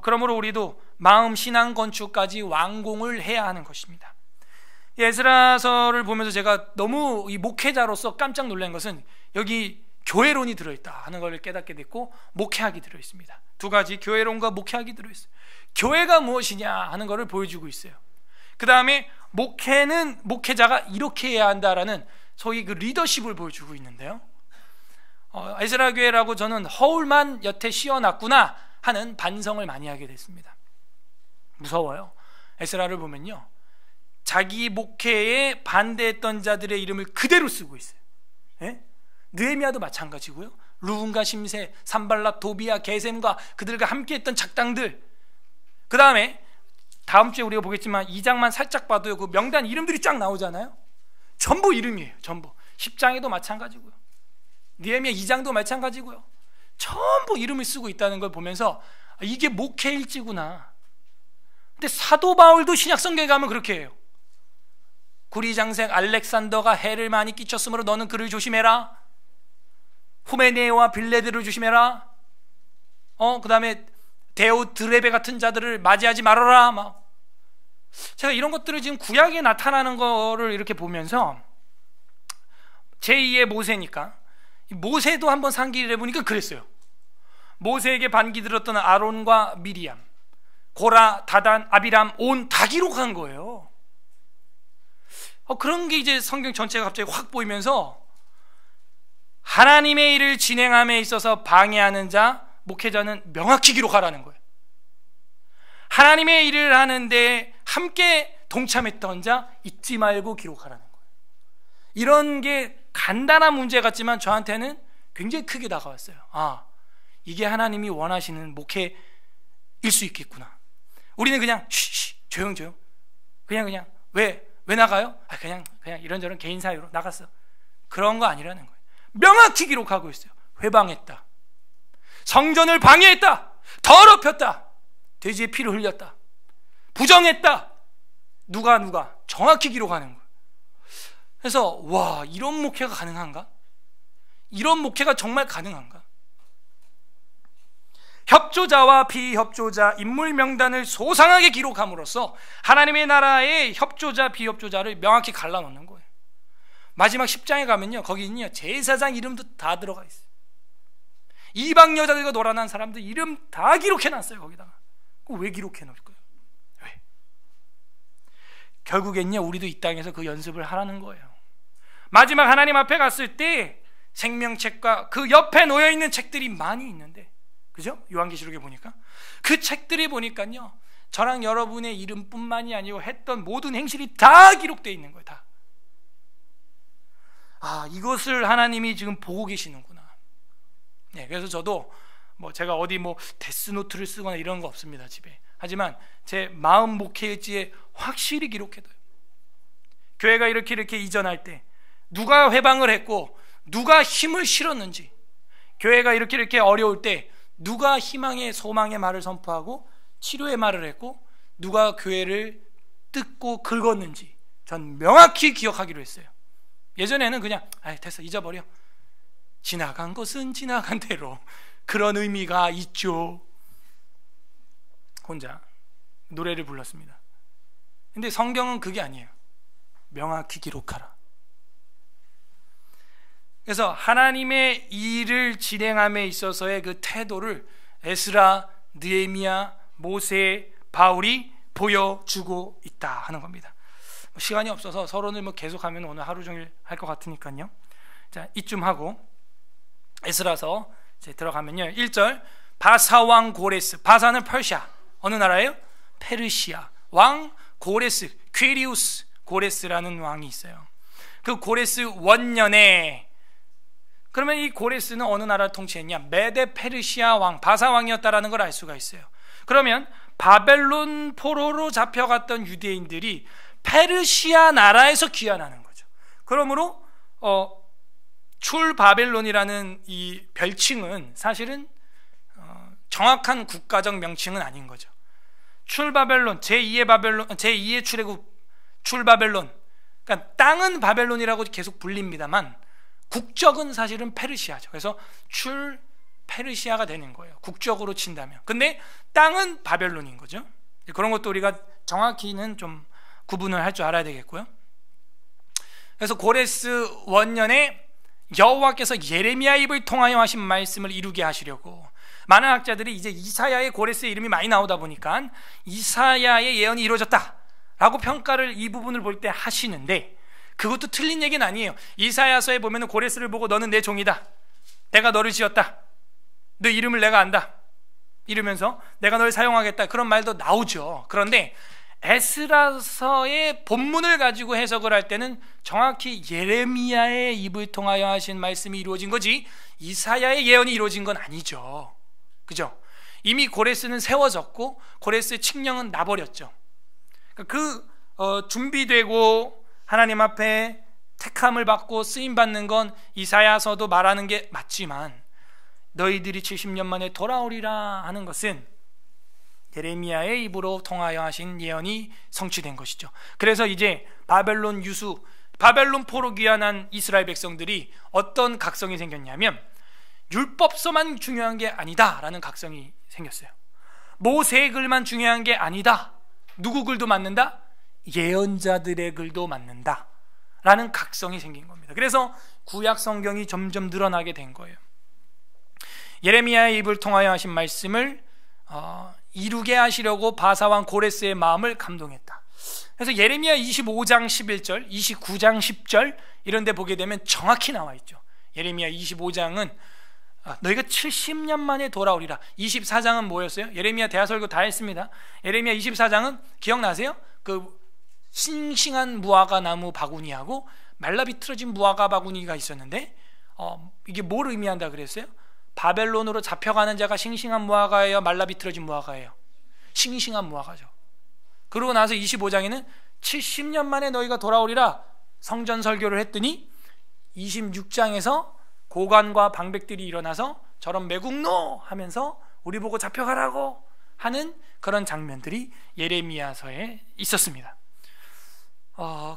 그러므로 우리도 마음 신앙 건축까지 완공을 해야 하는 것입니다. 에스라서를 보면서 제가 너무 이 목회자로서 깜짝 놀란 것은 여기 교회론이 들어있다 하는 걸 깨닫게 됐고 목회학이 들어있습니다. 두 가지 교회론과 목회학이 들어있어요. 교회가 무엇이냐 하는 것을 보여주고 있어요. 그 다음에 목회는 목회자가 이렇게 해야 한다라는 소위 그 리더십을 보여주고 있는데요. 에스라 교회라고 저는 허울만 여태 씌워놨구나 하는 반성을 많이 하게 됐습니다. 무서워요. 에스라를 보면요, 자기 목회에 반대했던 자들의 이름을 그대로 쓰고 있어요. 예? 느헤미야도 마찬가지고요. 루분과 심세, 산발랏, 도비야, 게셈과 그들과 함께했던 작당들. 그 다음에 다음 주에 우리가 보겠지만 2장만 살짝 봐도요, 그 명단 이름들이 쫙 나오잖아요. 전부 이름이에요. 전부. 10장에도 마찬가지고요. 느헤미야 2장도 마찬가지고요. 전부 이름을 쓰고 있다는 걸 보면서 이게 목회일지구나. 근데 사도 바울도 신약성경에 가면 그렇게 해요. 구리장생 알렉산더가 해를 많이 끼쳤으므로 너는 그를 조심해라. 후메네와 빌레드를 조심해라. 그 다음에 데오드레베 같은 자들을 맞이하지 말아라. 막 제가 이런 것들을 지금 구약에 나타나는 거를 이렇게 보면서 제2의 모세니까 모세도 한번 상기를 해보니까 그랬어요. 모세에게 반기 들었던 아론과 미리암, 고라, 다단, 아비람, 온 다 기록한 거예요. 그런 게 이제 성경 전체가 갑자기 확 보이면서 하나님의 일을 진행함에 있어서 방해하는 자, 목회자는 명확히 기록하라는 거예요. 하나님의 일을 하는데 함께 동참했던 자 잊지 말고 기록하라는 거예요. 이런 게 간단한 문제 같지만 저한테는 굉장히 크게 다가왔어요. 이게 하나님이 원하시는 목회일 수 있겠구나. 우리는 그냥 조용 그냥 왜 나가요? 그냥 이런저런 개인 사유로 나갔어. 그런 거 아니라는 거예요. 명확히 기록하고 있어요. 회방했다, 성전을 방해했다, 더럽혔다, 돼지의 피를 흘렸다, 부정했다, 누가 정확히 기록하는 거예요. 그래서 와, 이런 목회가 가능한가? 이런 목회가 정말 가능한가? 협조자와 비협조자 인물 명단을 소상하게 기록함으로써 하나님의 나라의 협조자 비협조자를 명확히 갈라놓는 거예요. 마지막 10장에 가면요, 거기는요 제사장 이름도 다 들어가 있어요. 이방 여자들과 놀아난 사람들 이름 다 기록해놨어요. 거기다가. 왜 기록해놓을 거예요? 왜? 결국엔요 우리도 이 땅에서 그 연습을 하라는 거예요. 마지막 하나님 앞에 갔을 때 생명책과 그 옆에 놓여있는 책들이 많이 있는데, 그죠? 요한계시록에 보니까 그 책들이 보니까요 저랑 여러분의 이름뿐만이 아니고 했던 모든 행실이 다 기록되어 있는 거예요. 다. 이것을 하나님이 지금 보고 계시는구나. 네, 그래서 저도 제가 어디 데스노트를 쓰거나 이런 거 없습니다, 집에. 하지만 제 마음 목회일지에 확실히 기록해둬요. 교회가 이렇게 이전할 때 누가 회방을 했고 누가 힘을 실었는지, 교회가 이렇게 어려울 때 누가 희망의 소망의 말을 선포하고 치료의 말을 했고 누가 교회를 뜯고 긁었는지 전 명확히 기억하기로 했어요. 예전에는 그냥 됐어, 잊어버려, 지나간 것은 지나간 대로 그런 의미가 있죠. 혼자 노래를 불렀습니다. 근데 성경은 그게 아니에요. 명확히 기록하라. 그래서 하나님의 일을 진행함에 있어서의 그 태도를 에스라, 느헤미야, 모세, 바울이 보여주고 있다 하는 겁니다. 시간이 없어서 서론을 계속하면 오늘 하루 종일 할 것 같으니까요. 자, 이쯤 하고 에스라서 이제 들어가면요. 1절 바사왕 고레스. 바사는 퍼시아. 어느 나라예요? 페르시아. 왕 고레스, 퀴리우스 고레스라는 왕이 있어요. 그 고레스 원년에, 그러면 이 고레스는 어느 나라를 통치했냐? 메데 페르시아 왕, 바사 왕이었다라는 걸 알 수가 있어요. 그러면 바벨론 포로로 잡혀갔던 유대인들이 페르시아 나라에서 귀환하는 거죠. 그러므로 출바벨론이라는 이 별칭은 사실은 정확한 국가적 명칭은 아닌 거죠. 출바벨론, 제2의 바벨론, 제2의 출애굽, 출바벨론. 그러니까 땅은 바벨론이라고 계속 불립니다만 국적은 사실은 페르시아죠. 그래서 페르시아가 되는 거예요. 국적으로 친다면. 근데 땅은 바벨론인 거죠. 그런 것도 우리가 정확히는 좀 구분을 할 줄 알아야 되겠고요. 그래서 고레스 원년에 여호와께서 예레미야 입을 통하여 하신 말씀을 이루게 하시려고, 많은 학자들이 이제 이사야의 고레스의 이름이 많이 나오다 보니까 이사야의 예언이 이루어졌다라고 평가를 이 부분을 볼 때 하시는데, 그것도 틀린 얘기는 아니에요. 이사야서에 보면 고레스를 보고 너는 내 종이다, 내가 너를 지었다, 너 이름을 내가 안다 이러면서 내가 널 사용하겠다, 그런 말도 나오죠. 그런데 에스라서의 본문을 가지고 해석을 할 때는 정확히 예레미야의 입을 통하여 하신 말씀이 이루어진 거지 이사야의 예언이 이루어진 건 아니죠. 그죠? 이미 고레스는 세워졌고 고레스의 칙령은 나버렸죠. 준비되고 하나님 앞에 택함을 받고 쓰임받는 건 이사야서도 말하는 게 맞지만, 너희들이 70년 만에 돌아오리라 하는 것은 예레미야의 입으로 통하여 하신 예언이 성취된 것이죠. 그래서 이제 바벨론 유수, 바벨론 포로 귀환한 이스라엘 백성들이 어떤 각성이 생겼냐면, 율법서만 중요한 게 아니다라는 각성이 생겼어요. 모세의 글만 중요한 게 아니다. 누구 글도 맞는다? 예언자들의 글도 맞는다 라는 각성이 생긴 겁니다. 그래서 구약 성경이 점점 늘어나게 된 거예요. 예레미야의 입을 통하여 하신 말씀을 이루게 하시려고 바사왕 고레스의 마음을 감동했다. 그래서 예레미야 25장 11절, 29장 10절 이런 데 보게 되면 정확히 나와 있죠. 예레미야 25장은 너희가 70년 만에 돌아오리라. 24장은 뭐였어요? 예레미야 대하설교 다 했습니다. 예레미야 24장은 기억나세요? 그 싱싱한 무화과 나무 바구니하고 말라비틀어진 무화과 바구니가 있었는데 이게 뭘 의미한다 그랬어요? 바벨론으로 잡혀가는 자가 싱싱한 무화과예요? 말라비틀어진 무화과예요? 싱싱한 무화과죠. 그러고 나서 25장에는 70년 만에 너희가 돌아오리라 성전 설교를 했더니 26장에서 고관과 방백들이 일어나서 저런 매국노 하면서 우리 보고 잡혀가라고 하는 그런 장면들이 예레미야서에 있었습니다.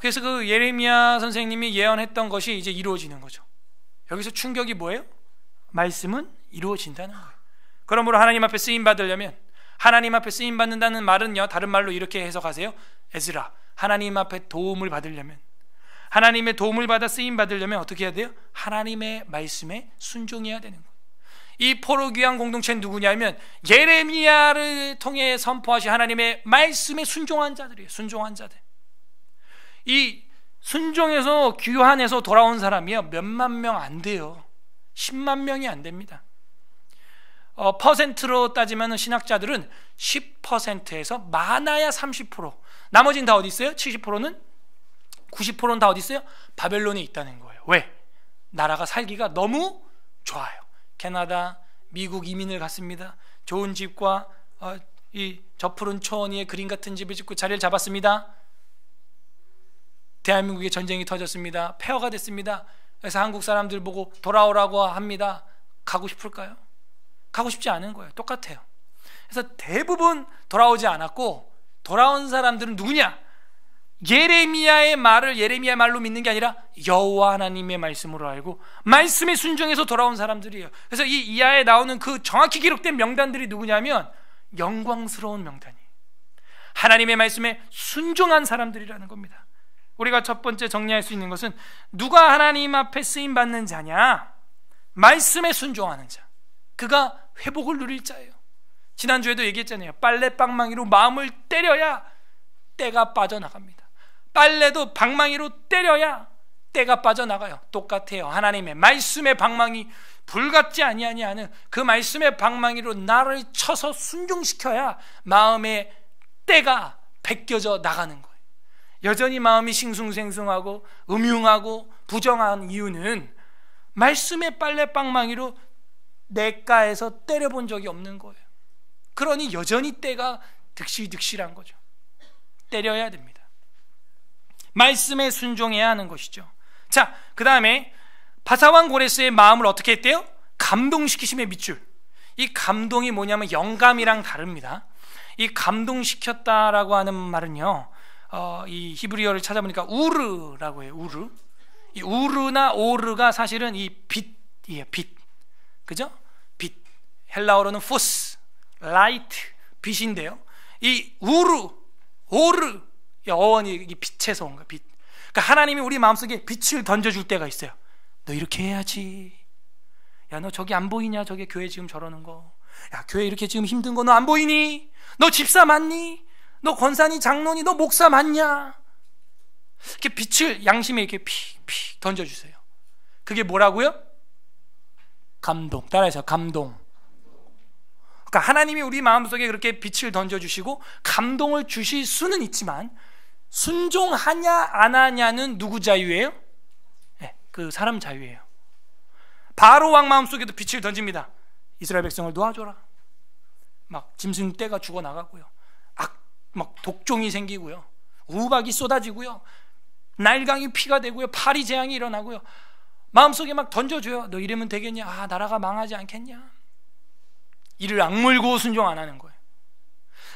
그래서 그 예레미야 선생님이 예언했던 것이 이제 이루어지는 거죠. 여기서 충격이 뭐예요? 말씀은 이루어진다는 거예요. 그러므로 하나님 앞에 쓰임 받으려면, 하나님 앞에 쓰임 받는다는 말은요, 다른 말로 이렇게 해석하세요. 에스라, 하나님 앞에 도움을 받으려면, 하나님의 도움을 받아 쓰임 받으려면 어떻게 해야 돼요? 하나님의 말씀에 순종해야 되는 거예요. 이 포로 귀환 공동체는 누구냐면 예레미야를 통해 선포하신 하나님의 말씀에 순종한 자들이에요. 순종한 자들. 이 순종해서 귀환해서 돌아온 사람이요, 몇만 명 안 돼요. 10만 명이 안 됩니다. 퍼센트로 따지면 신학자들은 10%에서 많아야 30%, 나머지는 다 어디 있어요? 70%는 90%는 다 어디 있어요? 바벨론에 있다는 거예요. 왜? 나라가 살기가 너무 좋아요. 캐나다, 미국 이민을 갔습니다. 좋은 집과 이 저 푸른 초원 위에 그림 같은 집을 짓고 자리를 잡았습니다. 대한민국에 전쟁이 터졌습니다. 폐허가 됐습니다. 그래서 한국 사람들 보고 돌아오라고 합니다. 가고 싶을까요? 가고 싶지 않은 거예요. 똑같아요. 그래서 대부분 돌아오지 않았고, 돌아온 사람들은 누구냐? 예레미야의 말을 예레미야 말로 믿는 게 아니라 여호와 하나님의 말씀으로 알고 말씀에 순종해서 돌아온 사람들이에요. 그래서 이 이하에 나오는 그 정확히 기록된 명단들이 누구냐면 영광스러운 명단이에요. 하나님의 말씀에 순종한 사람들이라는 겁니다. 우리가 첫 번째 정리할 수 있는 것은 누가 하나님 앞에 쓰임받는 자냐? 말씀에 순종하는 자, 그가 회복을 누릴 자예요. 지난주에도 얘기했잖아요. 빨래 방망이로 마음을 때려야 때가 빠져나갑니다. 빨래도 방망이로 때려야 때가 빠져나가요. 똑같아요. 하나님의 말씀의 방망이, 불같지 아니하니 하는 그 말씀의 방망이로 나를 쳐서 순종시켜야 마음의 때가 벗겨져 나가는 거예요. 여전히 마음이 싱숭생숭하고 음흉하고 부정한 이유는 말씀의 빨래방망이로 내가에서 때려본 적이 없는 거예요. 그러니 여전히 때가 득실득실한 거죠. 때려야 됩니다. 말씀에 순종해야 하는 것이죠. 자, 그 다음에 바사왕 고레스의 마음을 어떻게 했대요? 감동시키심의 밑줄. 이 감동이 뭐냐면 영감이랑 다릅니다. 이 감동시켰다라고 하는 말은요, 이 히브리어를 찾아보니까 우르라고 해요. 우르. 이 우르나 오르가 사실은 이 빛이에요. 빛. 그죠? 빛. 헬라어로는 포스, 라이트, 빛인데요. 이 우르, 오르, 이 어원이 이 빛에서 온 거예요. 빛. 그러니까 하나님이 우리 마음속에 빛을 던져줄 때가 있어요. 너 이렇게 해야지. 야, 너 저기 안 보이냐? 저기 교회 지금 저러는 거. 야, 교회 이렇게 지금 힘든 거 너 안 보이니? 너 집사 맞니? 너 권사니 장로니? 너 목사 맞냐? 이렇게 빛을 양심에 이렇게 픽픽 던져주세요. 그게 뭐라고요? 감동. 따라해서 감동. 그러니까 하나님이 우리 마음속에 그렇게 빛을 던져주시고 감동을 주실 수는 있지만 순종하냐 안 하냐는 누구 자유예요? 네, 그 사람 자유예요. 바로 왕 마음속에도 빛을 던집니다. 이스라엘 백성을 도와줘라. 막 짐승 떼가 죽어나가고요, 막 독종이 생기고요, 우박이 쏟아지고요, 날강이 피가 되고요, 파리 재앙이 일어나고요. 마음속에 막 던져줘요. 너 이러면 되겠냐? 아, 나라가 망하지 않겠냐? 이를 악물고 순종 안 하는 거예요.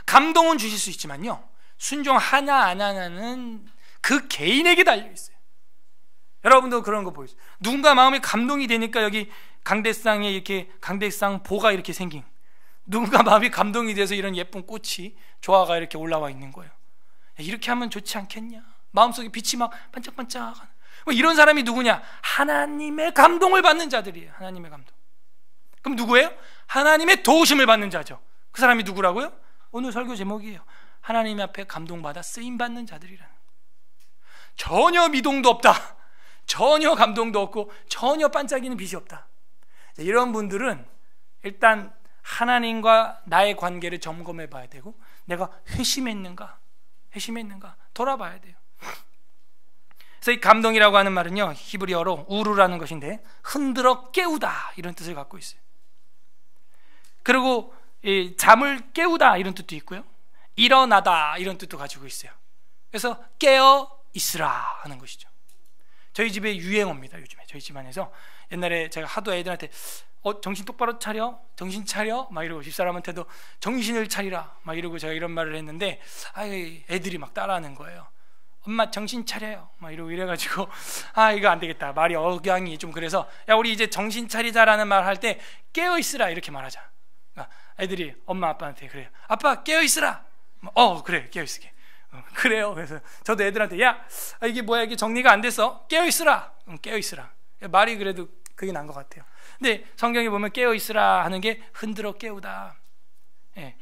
감동은 주실 수 있지만요, 순종하냐 안 하냐는 그 개인에게 달려있어요. 여러분도 그런 거 보이죠? 누군가 마음에 감동이 되니까 여기 강대상에 이렇게 강대상 보가 이렇게 생긴, 누군가 마음이 감동이 돼서 이런 예쁜 꽃이 조화가 이렇게 올라와 있는 거예요. 이렇게 하면 좋지 않겠냐? 마음속에 빛이 막 반짝반짝. 뭐 이런 사람이 누구냐? 하나님의 감동을 받는 자들이에요. 하나님의 감동. 그럼 누구예요? 하나님의 도우심을 받는 자죠. 그 사람이 누구라고요? 오늘 설교 제목이에요. 하나님 앞에 감동받아 쓰임받는 자들이라는. 전혀 미동도 없다, 전혀 감동도 없고 전혀 반짝이는 빛이 없다. 이런 분들은 일단 하나님과 나의 관계를 점검해 봐야 되고, 내가 회심했는가 돌아봐야 돼요. 그래서 이 감동이라고 하는 말은요, 히브리어로 우르라는 것인데 흔들어 깨우다 이런 뜻을 갖고 있어요. 그리고 이 잠을 깨우다 이런 뜻도 있고요, 일어나다 이런 뜻도 가지고 있어요. 그래서 깨어 있으라 하는 것이죠. 저희 집의 유행어입니다. 요즘에 저희 집안에서 옛날에 제가 하도 애들한테 정신 똑바로 차려, 정신 차려 막 이러고, 집사람한테도 정신을 차리라 막 이러고 제가 이런 말을 했는데 애들이 막 따라하는 거예요. 엄마 정신 차려요 막 이러고 이래가지고 이거 안 되겠다, 말이 억양이 좀 그래서, 야 우리 이제 정신 차리자라는 말 할 때 깨어 있으라 이렇게 말하자. 그러니까 애들이 엄마 아빠한테 그래요. 아빠 깨어 있으라. 그래 깨어 있을게. 그래요. 그래서 저도 애들한테 야 이게 뭐야, 이게 정리가 안 됐어, 깨어 있으라. 깨어 있으라. 말이 그래도 그게 난 것 같아요. 근데 성경에 보면 깨어 있으라 하는 게 흔들어 깨우다. 예,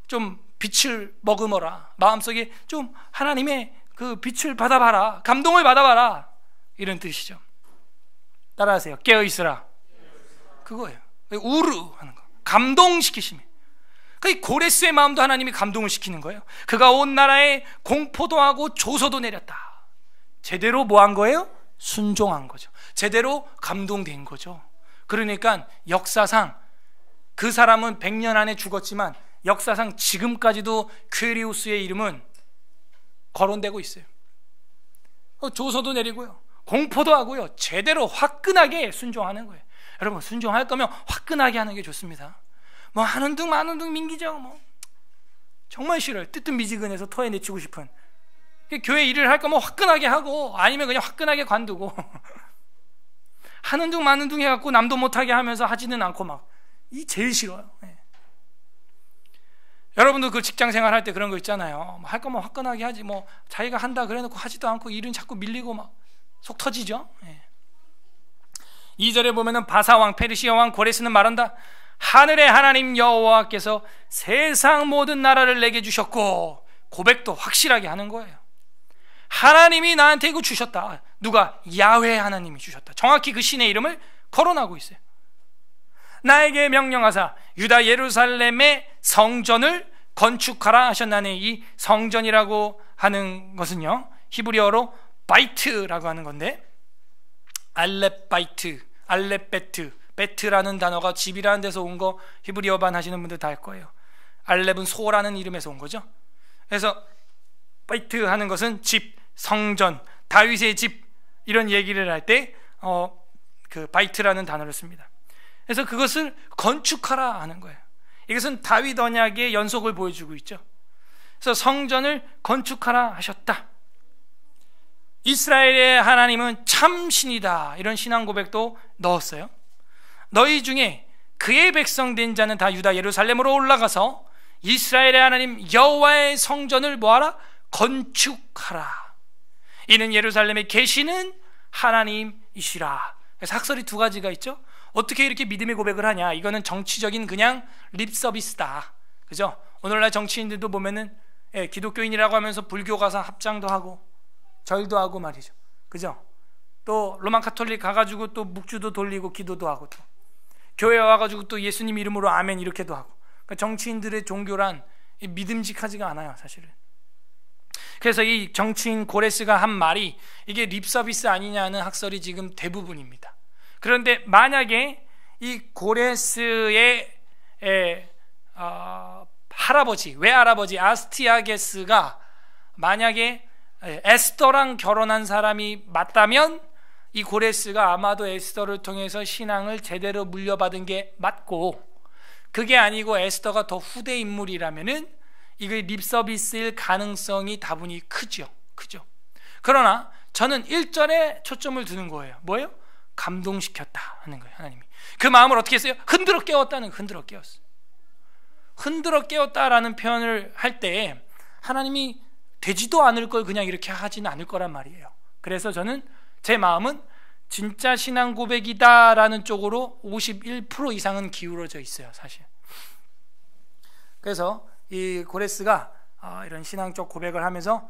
좀 빛을 머금어라. 마음속에 좀 하나님의 그 빛을 받아봐라, 감동을 받아봐라, 이런 뜻이죠. 따라하세요. 깨어 있으라. 그거예요. 우르 하는 거, 감동시키심이. 그 고레스의 마음도 하나님이 감동을 시키는 거예요. 그가 온 나라에 공포도 하고 조소도 내렸다. 제대로 뭐 한 거예요? 순종한 거죠. 제대로 감동된 거죠. 그러니까 역사상 그 사람은 100년 안에 죽었지만 역사상 지금까지도 퀴리우스의 이름은 거론되고 있어요. 조소도 내리고요, 공포도 하고요, 제대로 화끈하게 순종하는 거예요. 여러분, 순종할 거면 화끈하게 하는 게 좋습니다. 뭐 하는 둥 마는 둥 민기죠. 뭐 정말 싫어요. 뜨뜻미지근해서 토해내치고 싶은, 교회 일을 할 거면 화끈하게 하고 아니면 그냥 화끈하게 관두고 하는 둥 마는 둥 해갖고 남도 못하게 하면서 하지는 않고 막 이 제일 싫어요. 여러분도 그 직장생활 할 때 그런 거 있잖아요. 할 거면 화끈하게 하지 뭐 자기가 한다 그래놓고 하지도 않고 일은 자꾸 밀리고 막 속 터지죠. 2절에 보면은 바사왕 페르시아 왕 고레스는 말한다. 하늘의 하나님 여호와께서 세상 모든 나라를 내게 주셨고, 고백도 확실하게 하는 거예요. 하나님이 나한테 이거 주셨다. 누가? 야훼 하나님이 주셨다. 정확히 그 신의 이름을 거론하고 있어요. 나에게 명령하사 유다 예루살렘의 성전을 건축하라 하셨나니, 이 성전이라고 하는 것은요 히브리어로 바이트라고 하는 건데, 알렙바이트, 알렙베트, 베트라는 단어가 집이라는 데서 온 거 히브리어반 하시는 분들 다 알 거예요. 알렙은 소라는 이름에서 온 거죠. 그래서 바이트 하는 것은 집, 성전, 다윗의 집, 이런 얘기를 할 때 그 바이트라는 단어를 씁니다. 그래서 그것을 건축하라 하는 거예요. 이것은 다윗 언약의 연속을 보여주고 있죠. 그래서 성전을 건축하라 하셨다. 이스라엘의 하나님은 참 신이다, 이런 신앙 고백도 넣었어요. 너희 중에 그의 백성 된 자는 다 유다 예루살렘으로 올라가서 이스라엘의 하나님 여호와의 성전을 뭐하라? 건축하라. 이는 예루살렘에 계시는 하나님이시라. 그래서 학설이 두 가지가 있죠. 어떻게 이렇게 믿음의 고백을 하냐? 이거는 정치적인 그냥 립 서비스다, 그죠? 오늘날 정치인들도 보면은 기독교인이라고 하면서 불교 가서 합장도 하고 절도 하고 말이죠, 그죠? 또 로만 카톨릭 가가지고 또 묵주도 돌리고 기도도 하고, 또 교회 와가지고 또 예수님 이름으로 아멘 이렇게도 하고. 그러니까 정치인들의 종교란 믿음직하지가 않아요, 사실은. 그래서 이 정치인 고레스가 한 말이 이게 립서비스 아니냐는 학설이 지금 대부분입니다. 그런데 만약에 이 고레스의 할아버지, 외할아버지 아스티아게스가 만약에 에스더랑 결혼한 사람이 맞다면, 이 고레스가 아마도 에스더를 통해서 신앙을 제대로 물려받은 게 맞고, 그게 아니고 에스더가 더 후대 인물이라면은 이게 립서비스일 가능성이 다분히 크죠. 그러나 저는 1절에 초점을 두는 거예요. 뭐예요? 감동시켰다 하는 거예요. 하나님이 그 마음을 어떻게 했어요? 흔들어 깨웠다는 거예요. 흔들어 깨웠어. 흔들어 깨웠다라는 표현을 할 때 하나님이 되지도 않을 걸 그냥 이렇게 하지는 않을 거란 말이에요. 그래서 저는 제 마음은 진짜 신앙 고백이다라는 쪽으로 51% 이상은 기울어져 있어요, 사실. 그래서 이 고레스가 이런 신앙적 고백을 하면서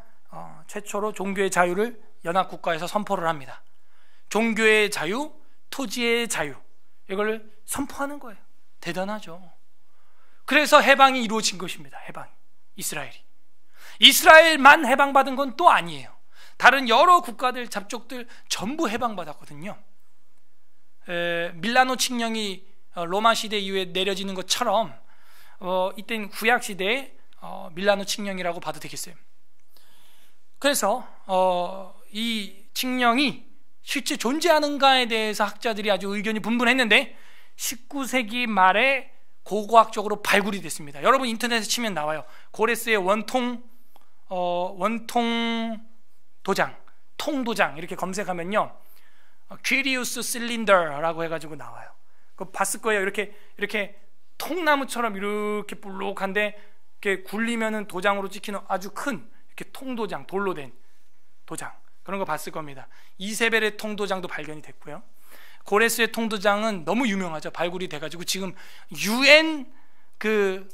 최초로 종교의 자유를 연합국가에서 선포를 합니다. 종교의 자유, 토지의 자유, 이걸 선포하는 거예요. 대단하죠. 그래서 해방이 이루어진 것입니다. 해방이. 이스라엘만 해방받은 건 또 아니에요. 다른 여러 국가들, 잡족들 전부 해방받았거든요. 밀라노 칙령이 로마 시대 이후에 내려지는 것처럼 이때는 구약 시대에 밀라노 칙령이라고 봐도 되겠어요. 그래서 이 칙령이 실제 존재하는가에 대해서 학자들이 아주 의견이 분분했는데 19세기 말에 고고학적으로 발굴이 됐습니다. 여러분 인터넷에 치면 나와요. 고레스의 원통 도장, 통도장 이렇게 검색하면요, 퀴리우스 실린더라고 해가지고 나와요. 그거 봤을 거예요. 이렇게 통나무처럼 이렇게 볼록한데 이렇게 굴리면은 도장으로 찍히는 아주 큰 이렇게 통도장, 돌로 된 도장, 그런 거 봤을 겁니다. 이세벨의 통도장도 발견이 됐고요. 고레스의 통도장은 너무 유명하죠. 발굴이 돼가지고 지금 UN 그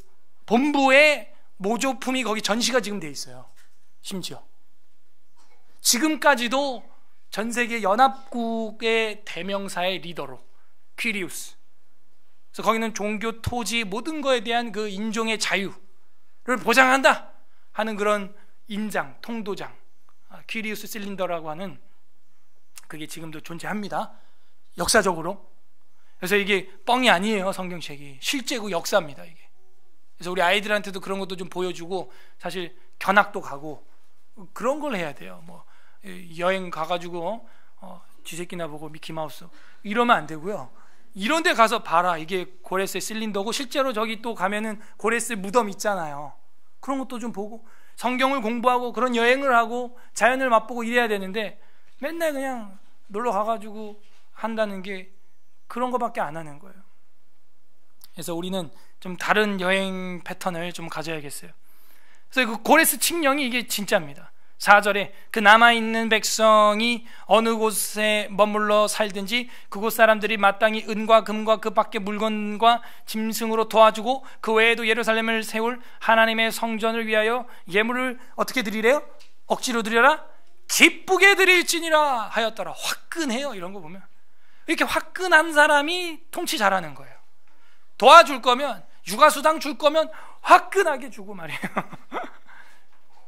본부의 모조품이 거기 전시가 지금 돼 있어요. 심지어 지금까지도 전 세계 연합국의 대명사의 리더로 퀴리우스. 그래서 거기는 종교, 토지, 모든 거에 대한 그 인종의 자유를 보장한다 하는 그런 인장, 통도장, 퀴리우스 실린더라고 하는, 그게 지금도 존재합니다, 역사적으로. 그래서 이게 뻥이 아니에요. 성경책이 실제고 역사입니다, 이게. 그래서 우리 아이들한테도 그런 것도 좀 보여주고, 사실 견학도 가고 그런 걸 해야 돼요. 뭐 여행 가가지고 쥐새끼나 보고 미키마우스 이러면 안 되고요. 이런 데 가서 봐라, 이게 고레스의 실린더고, 실제로 저기 또 가면은 고레스 무덤 있잖아요. 그런 것도 좀 보고, 성경을 공부하고 그런 여행을 하고 자연을 맛보고 이래야 되는데 맨날 그냥 놀러 가가지고 한다는 게 그런 거밖에 안 하는 거예요. 그래서 우리는 좀 다른 여행 패턴을 좀 가져야겠어요. 그래서 그 고레스 칙령이 이게 진짜입니다. 4절에 그 남아있는 백성이 어느 곳에 머물러 살든지 그곳 사람들이 마땅히 은과 금과 그 밖의 물건과 짐승으로 도와주고 그 외에도 예루살렘을 세울 하나님의 성전을 위하여 예물을 어떻게 드리래요? 억지로 드려라? 기쁘게 드릴지니라 하였더라. 화끈해요. 이런 거 보면 이렇게 화끈한 사람이 통치 잘하는 거예요. 도와줄 거면, 육아수당 줄 거면 화끈하게 주고 말이에요.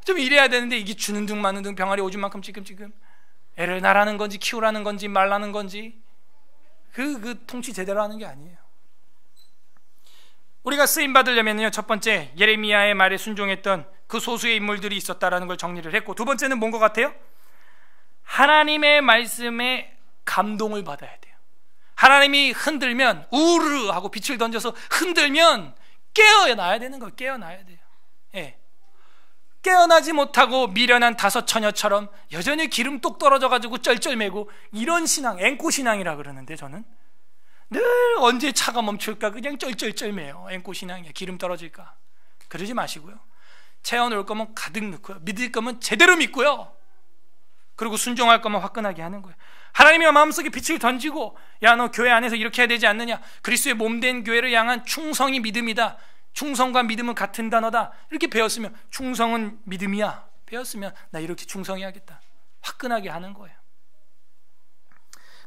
좀 이래야 되는데 이게 주는 둥 마는 둥 병아리 오줌 만큼 찌끔찌끔 애를 낳으라는 건지 키우라는 건지 말라는 건지 그 통치 제대로 하는 게 아니에요. 우리가 쓰임 받으려면요, 첫 번째 예레미야의 말에 순종했던 그 소수의 인물들이 있었다라는 걸 정리를 했고, 두 번째는 뭔 것 같아요? 하나님의 말씀에 감동을 받아야 돼요. 하나님이 흔들면 우르르 하고 빛을 던져서 흔들면 깨어나야 되는 거예요. 깨어나야 돼요. 예. 깨어나지 못하고 미련한 다섯 처녀처럼 여전히 기름 똑 떨어져가지고 쩔쩔매고 이런 신앙, 앵꼬 신앙이라 그러는데, 저는 늘 언제 차가 멈출까 그냥 쩔쩔쩔매요. 앵꼬 신앙이야. 기름 떨어질까. 그러지 마시고요, 채워놓을 거면 가득 넣고요, 믿을 거면 제대로 믿고요, 그리고 순종할 거면 화끈하게 하는 거예요. 하나님이 마음속에 빛을 던지고, 야, 너 교회 안에서 이렇게 해야 되지 않느냐, 그리스도의 몸된 교회를 향한 충성이 믿음이다, 충성과 믿음은 같은 단어다, 이렇게 배웠으면, 충성은 믿음이야 배웠으면 나 이렇게 충성해야겠다, 화끈하게 하는 거예요.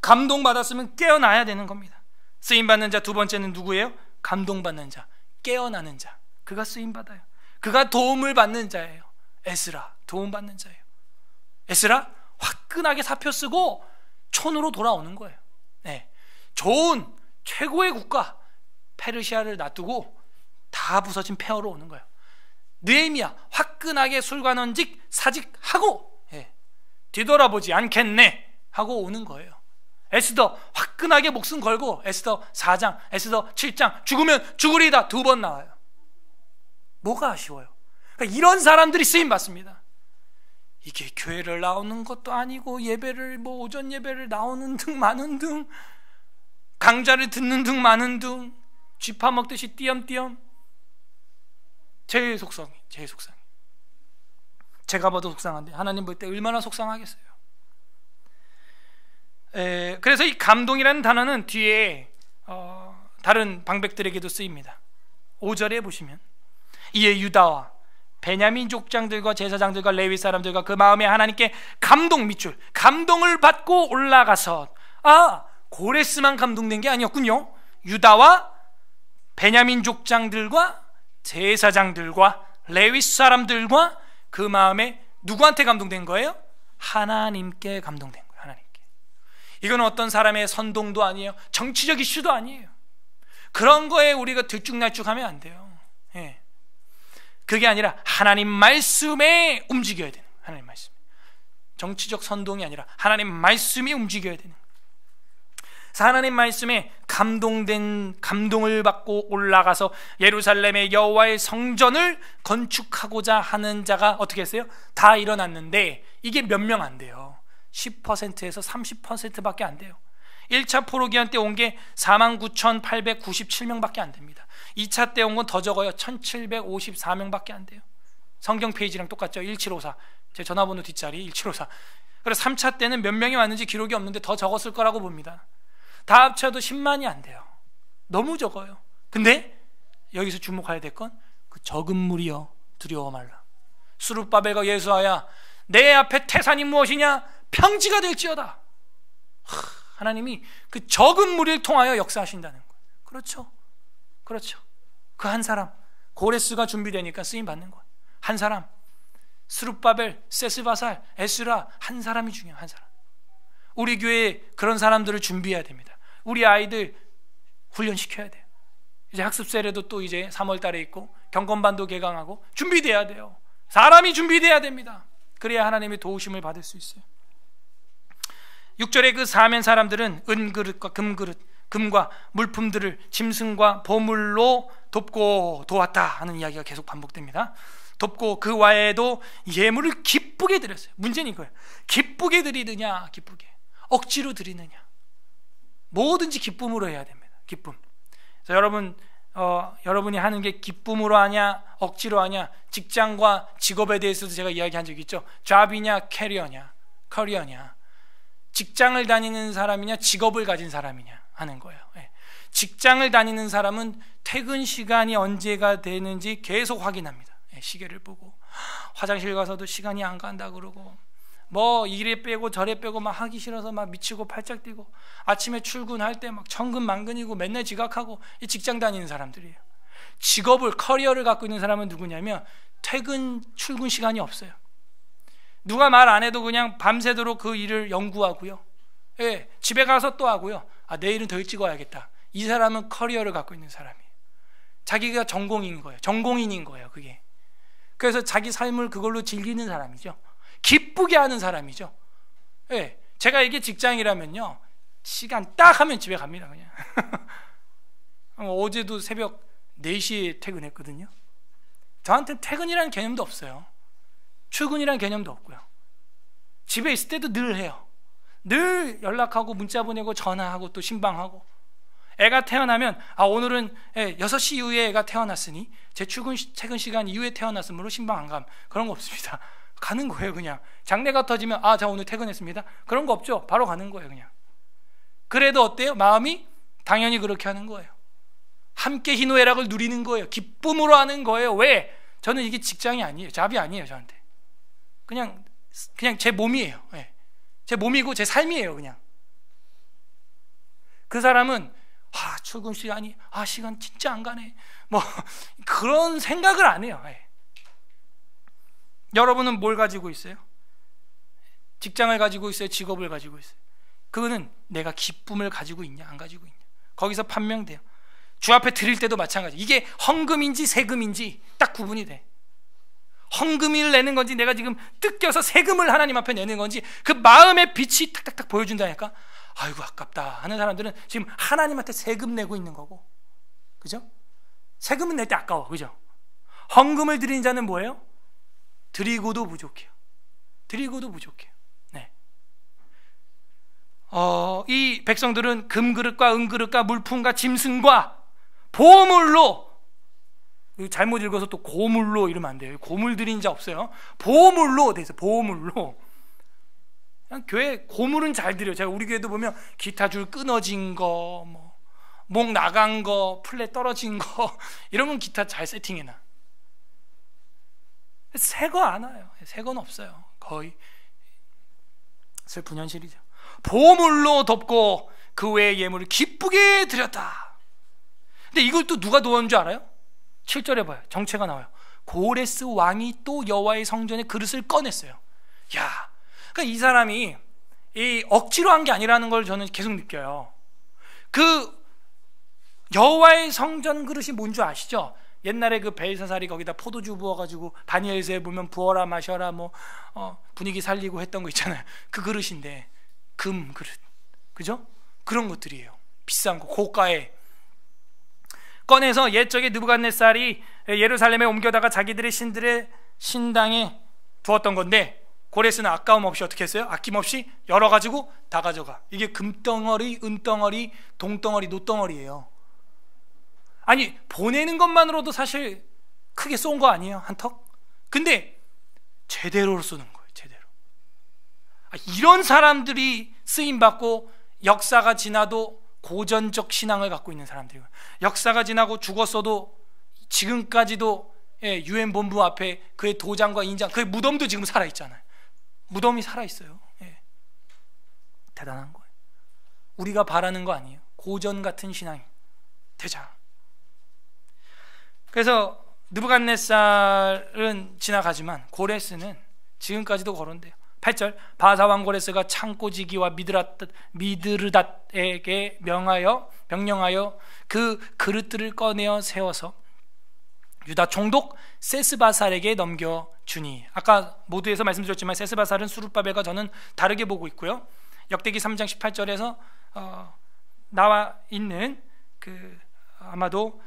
감동받았으면 깨어나야 되는 겁니다. 쓰임받는 자 두 번째는 누구예요? 감동받는 자, 깨어나는 자. 그가 쓰임받아요. 그가 도움을 받는 자예요. 에스라, 도움받는 자예요. 에스라 화끈하게 사표 쓰고 촌으로 돌아오는 거예요. 네, 좋은 최고의 국가 페르시아를 놔두고 다 부서진 폐허로 오는 거예요. 느헤미야 화끈하게 술관원직 사직하고, 뒤돌아보지 않겠네 하고 오는 거예요. 에스더 화끈하게 목숨 걸고 에스더 4장, 에스더 7장 죽으면 죽으리다 2번 나와요. 뭐가 아쉬워요? 그러니까 이런 사람들이 쓰임 받습니다. 이게 교회를 나오는 것도 아니고 예배를 오전 예배를 나오는 등 마는 등, 강좌를 듣는 등 마는 등, 쥐파 먹듯이 띄엄띄엄. 제일 속상해. 제가 봐도 속상한데 하나님 볼 때 얼마나 속상하겠어요. 그래서 이 감동이라는 단어는 뒤에 다른 방백들에게도 쓰입니다. 5절에 보시면 이에 유다와 베냐민 족장들과 제사장들과 레위 사람들과 그 마음에 하나님께 감동 밑줄, 감동을 받고 올라가서, 고레스만 감동된 게 아니었군요. 유다와 베냐민 족장들과 제사장들과 레위 사람들과 그 마음에 누구한테 감동된 거예요? 하나님께 감동된 거예요. 하나님께. 이건 어떤 사람의 선동도 아니에요. 정치적 이슈도 아니에요. 그런 거에 우리가 들쭉날쭉하면 안 돼요. 그게 아니라 하나님 말씀에 움직여야 되는 거예요. 하나님 말씀. 정치적 선동이 아니라 하나님 말씀이 움직여야 되는 거예요. 그래서 하나님 말씀에 감동을 받고 올라가서 예루살렘의 여호와의 성전을 건축하고자 하는 자가 어떻게 했어요? 다 일어났는데 이게 몇 명 안 돼요. 10%에서 30%밖에 안 돼요. 1차 포로기한 때 온 게 49,897명밖에 안 됩니다. 2차 때 온 건 더 적어요. 1,754명밖에 안 돼요. 성경 페이지랑 똑같죠. 1754, 제 전화번호 뒷자리 1754. 그래서 3차 때는 몇 명이 왔는지 기록이 없는데 더 적었을 거라고 봅니다. 다 합쳐도 10만이 안 돼요. 너무 적어요. 근데 여기서 주목해야 될 건 그 적은 무리여 두려워 말라. 수룹바벨과 예수아야, 내 앞에 태산이 무엇이냐? 평지가 될지어다. 하나님이 그 적은 무리를 통하여 역사하신다는 거예요. 그렇죠. 그 한 사람, 고레스가 준비되니까 쓰임 받는 거예요. 한 사람, 스룹바벨, 세스바살, 에스라, 한 사람이 중요해요. 한 사람. 우리 교회에 그런 사람들을 준비해야 됩니다. 우리 아이들 훈련시켜야 돼요. 이제 학습 세례도 또 이제 3월 달에 있고 경건반도 개강하고 준비돼야 돼요. 사람이 준비돼야 됩니다. 그래야 하나님의 도우심을 받을 수 있어요. 6절에 그 사면 사람들은 은그릇과 금그릇, 금과 물품들을 짐승과 보물로 돕고 도왔다 하는 이야기가 계속 반복됩니다. 돕고 그 외에도 예물을 기쁘게 드렸어요. 문제는 이거예요. 기쁘게 드리느냐, 기쁘게 억지로 드리느냐. 뭐든지 기쁨으로 해야 됩니다. 기쁨. 그래서 여러분이 하는 게 기쁨으로 하냐 억지로 하냐, 직장과 직업에 대해서도 제가 이야기한 적이 있죠. 잡이냐 커리어냐, 직장을 다니는 사람이냐 직업을 가진 사람이냐 하는 거예요. 직장을 다니는 사람은 퇴근 시간이 언제가 되는지 계속 확인합니다. 시계를 보고 화장실 가서도 시간이 안 간다 그러고, 뭐 이래 빼고 저래 빼고 막 하기 싫어서 막 미치고 팔짝 뛰고, 아침에 출근할 때 막 천근만근이고 맨날 지각하고, 이 직장 다니는 사람들이에요. 직업을 커리어를 갖고 있는 사람은 누구냐면 퇴근 출근 시간이 없어요. 누가 말 안 해도 그냥 밤새도록 그 일을 연구하고요. 집에 가서 또 하고요. 내일은 더 일찍 와야겠다. 이 사람은 커리어를 갖고 있는 사람이에요. 자기가 전공인 거예요. 그게. 그래서 자기 삶을 그걸로 즐기는 사람이죠. 기쁘게 하는 사람이죠. 제가 이게 직장이라면요, 시간 딱 하면 집에 갑니다. 그냥. 어제도 새벽 4시에 퇴근했거든요. 저한테는 퇴근이라는 개념도 없어요. 출근이라는 개념도 없고요. 집에 있을 때도 늘 해요. 늘 연락하고 문자 보내고 전화하고 또 신방하고. 애가 태어나면 오늘은 6시 이후에 애가 태어났으니 제 퇴근 시간 이후에 태어났으므로 신방 안 감. 그런 거 없습니다. 가는 거예요. 그냥 장례가 터지면 자 오늘 퇴근했습니다. 그런 거 없죠. 바로 가는 거예요. 그냥. 그래도 어때요? 마음이 당연히 그렇게 하는 거예요. 함께 희노애락을 누리는 거예요. 기쁨으로 하는 거예요. 왜? 저는 이게 직장이 아니에요. 잡이 아니에요. 저한테 그냥 제 몸이에요. 제 몸이고 제 삶이에요. 그냥. 그 사람은 출근 시간이 시간 진짜 안 가네, 뭐 그런 생각을 안 해요. 여러분은 뭘 가지고 있어요? 직장을 가지고 있어요? 직업을 가지고 있어요? 그거는 내가 기쁨을 가지고 있냐 안 가지고 있냐, 거기서 판명돼요. 주 앞에 드릴 때도 마찬가지. 이게 헌금인지 세금인지 딱 구분이 돼. 헌금을 내는 건지 내가 지금 뜯겨서 세금을 하나님 앞에 내는 건지, 그 마음의 빛이 탁탁탁 보여준다니까. 아이고 아깝다 하는 사람들은 지금 하나님한테 세금 내고 있는 거고, 그죠? 세금은 낼 때 아까워, 그죠? 헌금을 드리는 자는 뭐예요? 드리고도 부족해요. 네. 이 백성들은 금그릇과 은그릇과 물품과 짐승과 보물로, 잘못 읽어서 또 고물로 이러면 안 돼요. 고물 드린 자 없어요. 보물로 돼서 보물로. 그냥 교회 고물은 잘 드려요. 제가 우리 교회도 보면 기타 줄 끊어진 거, 뭐 목 나간 거, 플랫 떨어진 거 이런 건 기타 잘 세팅해놔. 새 거 안 와요. 새 건 없어요. 거의. 슬픈 현실이죠. 보물로 덮고 그 외의 예물을 기쁘게 드렸다. 근데 이걸 또 누가 도와준 줄 알아요? 7절에 봐요. 정체가 나와요. 고레스 왕이 또 여호와의 성전에 그릇을 꺼냈어요. 그러니까 이 사람이 억지로 한 게 아니라는 걸 저는 계속 느껴요. 그 여호와의 성전 그릇이 뭔 줄 아시죠? 옛날에 그 벨사살이 거기다 포도주 부어가지고 다니엘서에 보면 부어라 마셔라 뭐 분위기 살리고 했던 거 있잖아요. 그 그릇인데, 금 그릇, 그죠? 그런 것들이에요. 비싼 거, 고가에 꺼내서 옛적에 느부갓네살이 예루살렘에 옮겨다가 자기들의 신들의 신당에 두었던 건데, 고레스는 아까움 없이 어떻게 했어요? 아낌없이 열어가지고 다 가져가. 이게 금덩어리, 은덩어리, 동덩어리, 노덩어리예요. 아니, 보내는 것만으로도 사실 크게 쏜 거 아니에요? 한턱? 근데 제대로 쏘는 거예요. 제대로. 이런 사람들이 쓰임받고 역사가 지나도 고전적 신앙을 갖고 있는 사람들이에요. 역사가 지나고 죽었어도 지금까지도 유엔 본부 앞에 그의 도장과 인장, 그의 무덤도 지금 살아있잖아요. 무덤이 살아있어요. 대단한 거예요. 우리가 바라는 거 아니에요. 고전 같은 신앙이 되자. 그래서 느부갓네살은 지나가지만 고레스는 지금까지도 거론돼요. 8절, 바사왕 고레스가 창고지기와 미드르닷에게 명령하여 그 그릇들을 꺼내어 세워서 유다 총독 세스바살에게 넘겨주니. 아까 모두에서 말씀드렸지만 세스바살은 수룹바벨과 저는 다르게 보고 있고요. 역대기 3장 18절에서 나와 있는 그 아마도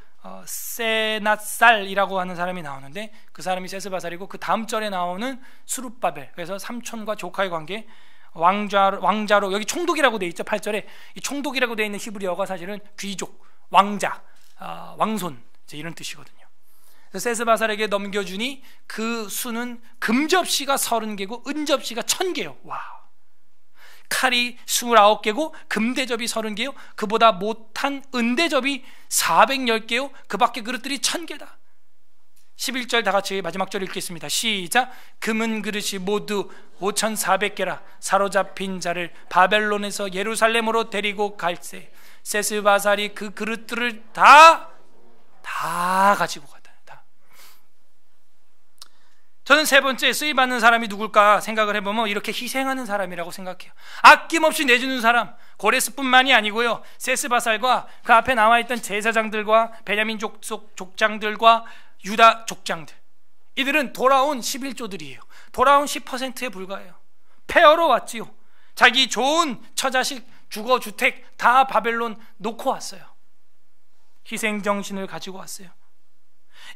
세낫살이라고 하는 사람이 나오는데 그 사람이 세스바살이고 그 다음 절에 나오는 수룹바벨, 그래서 삼촌과 조카의 관계, 왕자로 여기 총독이라고 돼 있죠. 8절에 이 총독이라고 돼 있는 히브리어가 사실은 귀족, 왕자, 왕손 이런 뜻이거든요. 그래서 세스바살에게 넘겨주니 그 수는 금접시가 30개고 은접시가 1000개요. 와, 칼이 29개고 금대접이 30개요. 그보다 못한 은대접이 410개요. 그 밖에 그릇들이 1000개다. 11절 다 같이 마지막 절 읽겠습니다. 시작. 금은 그릇이 모두 5400개라. 사로잡힌 자를 바벨론에서 예루살렘으로 데리고 갈새 세스바살이 그 그릇들을 다 가지고 가다. 저는 세 번째 쓰임받는 사람이 누굴까 생각을 해보면 이렇게 희생하는 사람이라고 생각해요. 아낌없이 내주는 사람, 고레스뿐만이 아니고요, 세스바살과 그 앞에 나와있던 제사장들과 베냐민 족장들과 유다 족장들, 이들은 돌아온 11조들이에요. 돌아온 10%에 불과해요. 폐허로 왔지요. 자기 좋은 처자식, 주거, 주택 다 바벨론 놓고 왔어요. 희생정신을 가지고 왔어요.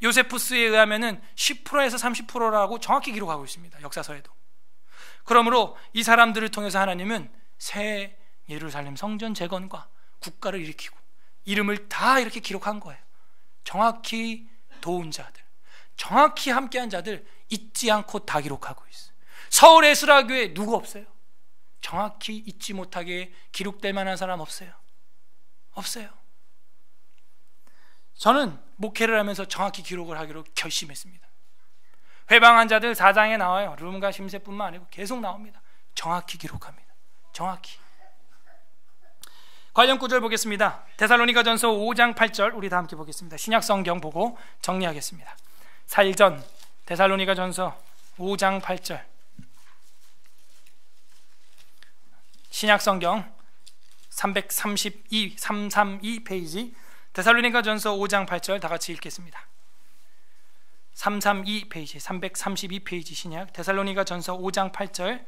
요세푸스에 의하면은 10%에서 30%라고 정확히 기록하고 있습니다. 역사서에도. 그러므로 이 사람들을 통해서 하나님은 새 예루살렘 성전 재건과 국가를 일으키고 이름을 다 이렇게 기록한 거예요. 정확히 도운 자들, 정확히 함께한 자들 잊지 않고 다 기록하고 있어요. 서울 에스라교회 누구 없어요? 정확히 잊지 못하게 기록될 만한 사람 없어요. 없어요. 저는 목회를 하면서 정확히 기록을 하기로 결심했습니다. 회방한 자들 4장에 나와요. 룸과 심새뿐만 아니고 계속 나옵니다. 정확히 기록합니다. 정확히. 관련 구절 보겠습니다. 데살로니가전서 5장 8절 우리 다 함께 보겠습니다. 신약 성경 보고 정리하겠습니다. 살전 데살로니가전서 5장 8절 신약 성경 332 페이지 데살로니가전서 5장 8절 다 같이 읽겠습니다. 332 페이지 332 페이지 신약 데살로니가전서 5장 8절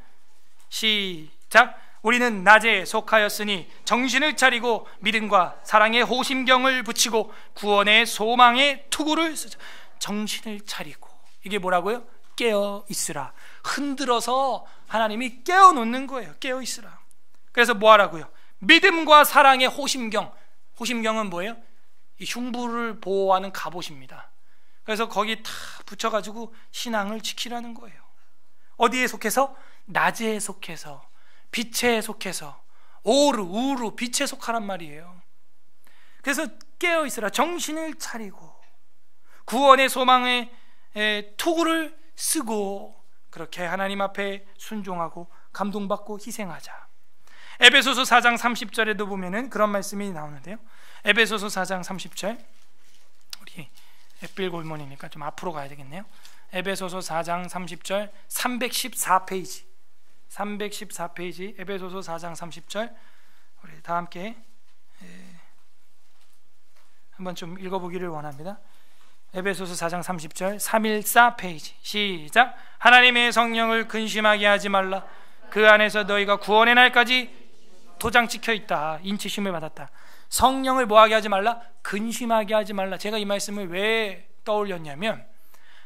시작. 우리는 낮에 속하였으니 정신을 차리고 믿음과 사랑의 호심경을 붙이고 구원의 소망의 투구를 쓰자. 정신을 차리고, 이게 뭐라고요? 깨어 있으라. 흔들어서 하나님이 깨어 놓는 거예요. 깨어 있으라. 그래서 뭐 하라고요? 믿음과 사랑의 호심경. 호심경은 뭐예요? 이 흉부를 보호하는 갑옷입니다. 그래서 거기 다 붙여가지고 신앙을 지키라는 거예요. 어디에 속해서? 낮에 속해서, 빛에 속해서, 오르, 우르, 빛에 속하란 말이에요. 그래서 깨어 있으라. 정신을 차리고 구원의 소망의 투구를 쓰고 그렇게 하나님 앞에 순종하고 감동받고 희생하자. 에베소서 4장 30절에도 보면은 그런 말씀이 나오는데요. 에베소서 4장 30절, 우리 햇빌골몬이니까 좀 앞으로 가야 되겠네요. 에베소서 4장 30절 314페이지 314페이지 에베소서 4장 30절 우리 다 함께 한번 좀 읽어보기를 원합니다. 에베소서 4장 30절 314페이지 시작. 하나님의 성령을 근심하게 하지 말라. 그 안에서 너희가 구원의 날까지 도장 찍혀 있다. 인치심을 받았다. 성령을 뭐하게 하지 말라? 근심하게 하지 말라. 제가 이 말씀을 왜 떠올렸냐면,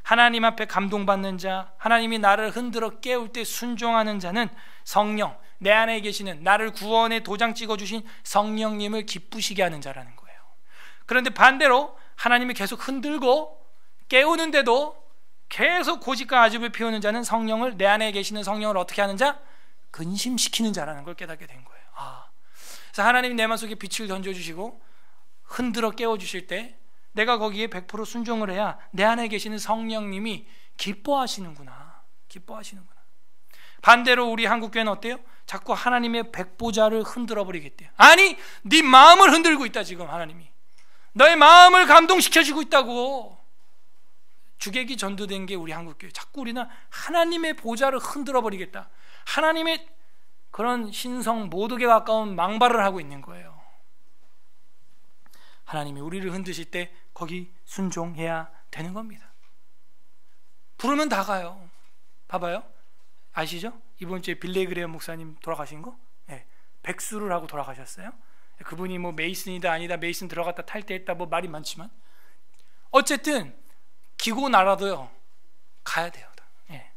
하나님 앞에 감동받는 자, 하나님이 나를 흔들어 깨울 때 순종하는 자는 성령, 내 안에 계시는 나를 구원의 도장 찍어주신 성령님을 기쁘시게 하는 자라는 거예요. 그런데 반대로 하나님이 계속 흔들고 깨우는데도 계속 고집과 아집을 피우는 자는 성령을, 내 안에 계시는 성령을 어떻게 하는 자? 근심시키는 자라는 걸 깨닫게 된 거예요. 그래서 하나님이 내 마음속에 빛을 던져주시고 흔들어 깨워주실 때 내가 거기에 100% 순종을 해야 내 안에 계시는 성령님이 기뻐하시는구나. 기뻐하시는구나. 반대로 우리 한국교회는 어때요? 자꾸 하나님의 백보자를 흔들어 버리겠대요. 아니, 네 마음을 흔들고 있다. 지금 하나님이 너의 마음을 감동시켜주고 있다고. 주객이 전도된 게 우리 한국교회. 자꾸 우리는 하나님의 보좌를 흔들어 버리겠다. 하나님의 그런 신성 모독에 가까운 망발을 하고 있는 거예요. 하나님이 우리를 흔드실 때 거기 순종해야 되는 겁니다. 부르면 다 가요. 봐봐요. 아시죠? 이번 주에 빌레그레어 목사님 돌아가신 거? 네. 백수를 하고 돌아가셨어요. 그분이 뭐 메이슨이다 아니다, 메이슨 들어갔다 탈퇴했다, 뭐 말이 많지만 어쨌든 기고 나라도요 가야 돼요. 예.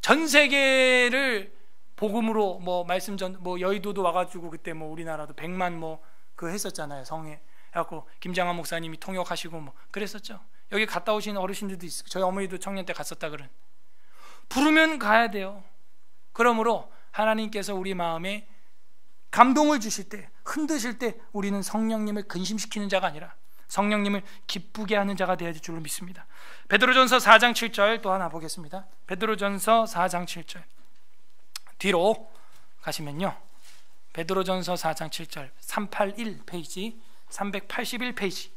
전 세계를 복음으로 말씀 전 여의도도 와가지고 그때 우리나라도 100만 그 했었잖아요. 성에 해갖고 김장한 목사님이 통역하시고 그랬었죠. 여기 갔다 오신 어르신들도 있고 저희 어머니도 청년 때 갔었다 그런. 부르면 가야 돼요. 그러므로 하나님께서 우리 마음에 감동을 주실 때, 흔드실 때 우리는 성령님을 근심시키는 자가 아니라 성령님을 기쁘게 하는 자가 되어야 될 줄로 믿습니다. 베드로전서 4장 7절 또 하나 보겠습니다. 베드로전서 4장 7절 뒤로 가시면요, 베드로전서 4장 7절 381 페이지 381 페이지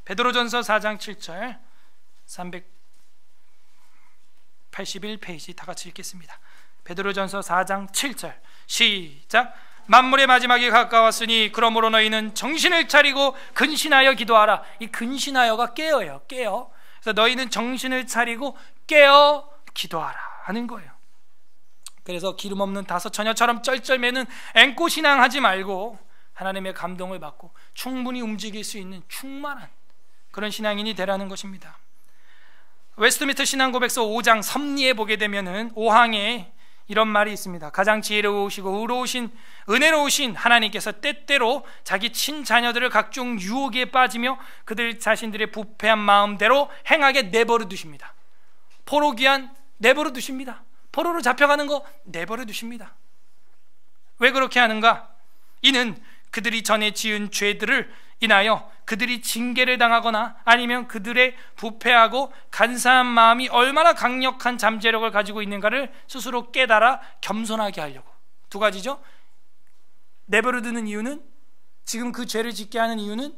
베드로전서 4장 7절 381 페이지 다 같이 읽겠습니다. 베드로전서 4장 7절 시작. 만물의 마지막이 가까웠으니 그러므로 너희는 정신을 차리고 근신하여 기도하라. 이 근신하여가 깨어요. 깨어. 그래서 너희는 정신을 차리고 깨어 기도하라 하는 거예요. 그래서 기름 없는 다섯 처녀처럼 쩔쩔매는 앵꼬 신앙하지 말고 하나님의 감동을 받고 충분히 움직일 수 있는 충만한 그런 신앙인이 되라는 것입니다. 웨스트민스터 신앙고백서 5장 섭리에 보게 되면은 5항에 이런 말이 있습니다. 가장 지혜로우시고 의로우신 은혜로우신 하나님께서 때때로 자기 친자녀들을 각종 유혹에 빠지며 그들 자신들의 부패한 마음대로 행하게 내버려 두십니다. 포로 귀한 내버려 두십니다. 포로로 잡혀가는 거 내버려 두십니다. 왜 그렇게 하는가? 이는 그들이 전에 지은 죄들을 인하여 그들이 징계를 당하거나 아니면 그들의 부패하고 간사한 마음이 얼마나 강력한 잠재력을 가지고 있는가를 스스로 깨달아 겸손하게 하려고. 두 가지죠. 내버려 두는 이유는, 지금 그 죄를 짓게 하는 이유는,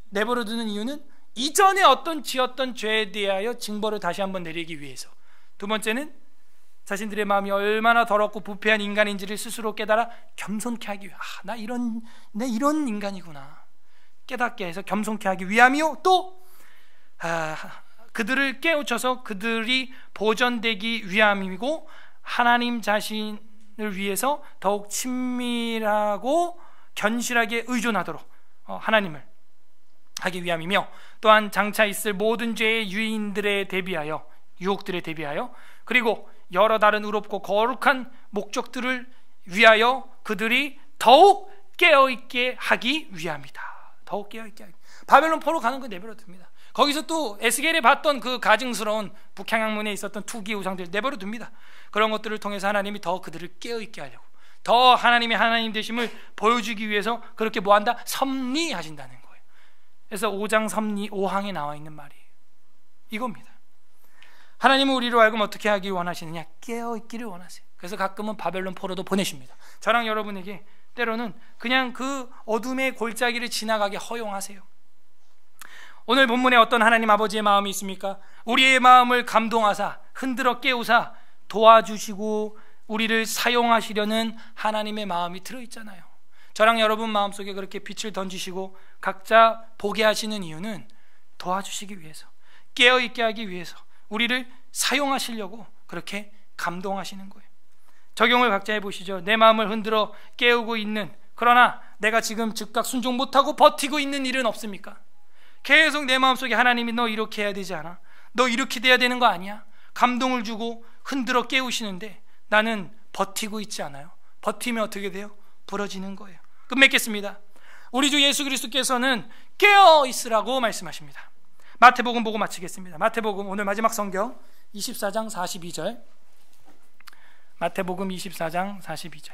내버려 두는 이유는 이전에 어떤 지었던 죄에 대하여 징벌을 다시 한번 내리기 위해서. 두 번째는 자신들의 마음이 얼마나 더럽고 부패한 인간인지를 스스로 깨달아 겸손케 하기 위해. 내 이런 인간이구나 깨닫게 해서 겸손케 하기 위함이요, 또 그들을 깨우쳐서 그들이 보전되기 위함이고 하나님 자신을 위해서 더욱 친밀하고 견실하게 의존하도록 하나님을 하기 위함이며, 또한 장차 있을 모든 죄의 유인들에 대비하여, 유혹들에 대비하여, 그리고 여러 다른 의롭고 거룩한 목적들을 위하여 그들이 더욱 깨어있게 하기 위함이다. 더욱 깨어있게 하기. 바벨론 포로 가는 거 내버려 둡니다. 거기서 또 에스겔이 봤던 그 가증스러운 북향양문에 있었던 투기 우상들 내버려 둡니다. 그런 것들을 통해서 하나님이 더 그들을 깨어있게 하려고, 더 하나님의 하나님 되심을 보여주기 위해서 그렇게 뭐한다? 섭리하신다는 거예요. 그래서 5장 섭리 5항에 나와 있는 말이에요. 이겁니다. 하나님은 우리로 하여금 어떻게 하기 원하시느냐? 깨어있기를 원하세요. 그래서 가끔은 바벨론 포로도 보내십니다. 저랑 여러분에게 때로는 그냥 그 어둠의 골짜기를 지나가게 허용하세요. 오늘 본문에 어떤 하나님 아버지의 마음이 있습니까? 우리의 마음을 감동하사 흔들어 깨우사 도와주시고 우리를 사용하시려는 하나님의 마음이 들어있잖아요. 저랑 여러분 마음속에 그렇게 빛을 던지시고 각자 보게 하시는 이유는 도와주시기 위해서, 깨어있게 하기 위해서, 우리를 사용하시려고 그렇게 감동하시는 거예요. 적용을 각자 해보시죠. 내 마음을 흔들어 깨우고 있는, 그러나 내가 지금 즉각 순종 못하고 버티고 있는 일은 없습니까? 계속 내 마음속에 하나님이 너 이렇게 해야 되지 않아? 너 이렇게 돼야 되는 거 아니야? 감동을 주고 흔들어 깨우시는데 나는 버티고 있지 않아요. 버티면 어떻게 돼요? 부러지는 거예요. 끝맺겠습니다. 우리 주 예수 그리스도께서는 깨어있으라고 말씀하십니다. 마태복음 보고 마치겠습니다. 마태복음 오늘 마지막 성경 24장 42절, 마태복음 24장 42절.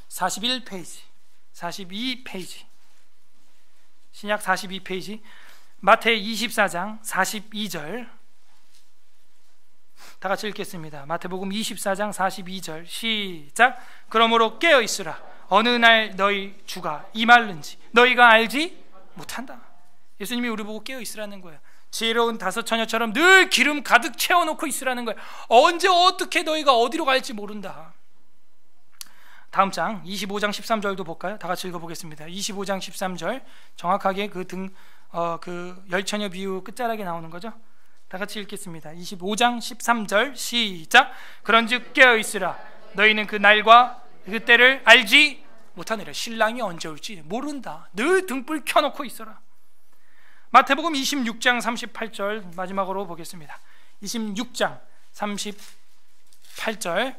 (41페이지) 42페이지 신약 42페이지 마태 24장 42절 다 같이 읽겠습니다. 마태복음 24장 42절 시작. 그러므로 깨어있으라. 어느 날 너희 주가 임할는지 너희가 알지 못한다. 예수님이 우리 보고 깨어있으라는 거예요. 지혜로운 다섯 처녀처럼 늘 기름 가득 채워놓고 있으라는 거예요. 언제 어떻게 너희가 어디로 갈지 모른다. 다음 장 25장 13절도 볼까요? 다 같이 읽어보겠습니다. 25장 13절 정확하게 그 열처녀 비유 끝자락에 나오는 거죠. 다 같이 읽겠습니다. 25장 13절 시작. 그런즉 깨어있으라. 너희는 그 날과 그 때를 알지 못하느라 신랑이 언제 올지 모른다. 늘 등불 켜놓고 있어라. 마태복음 26장 38절 마지막으로 보겠습니다. 26장 38절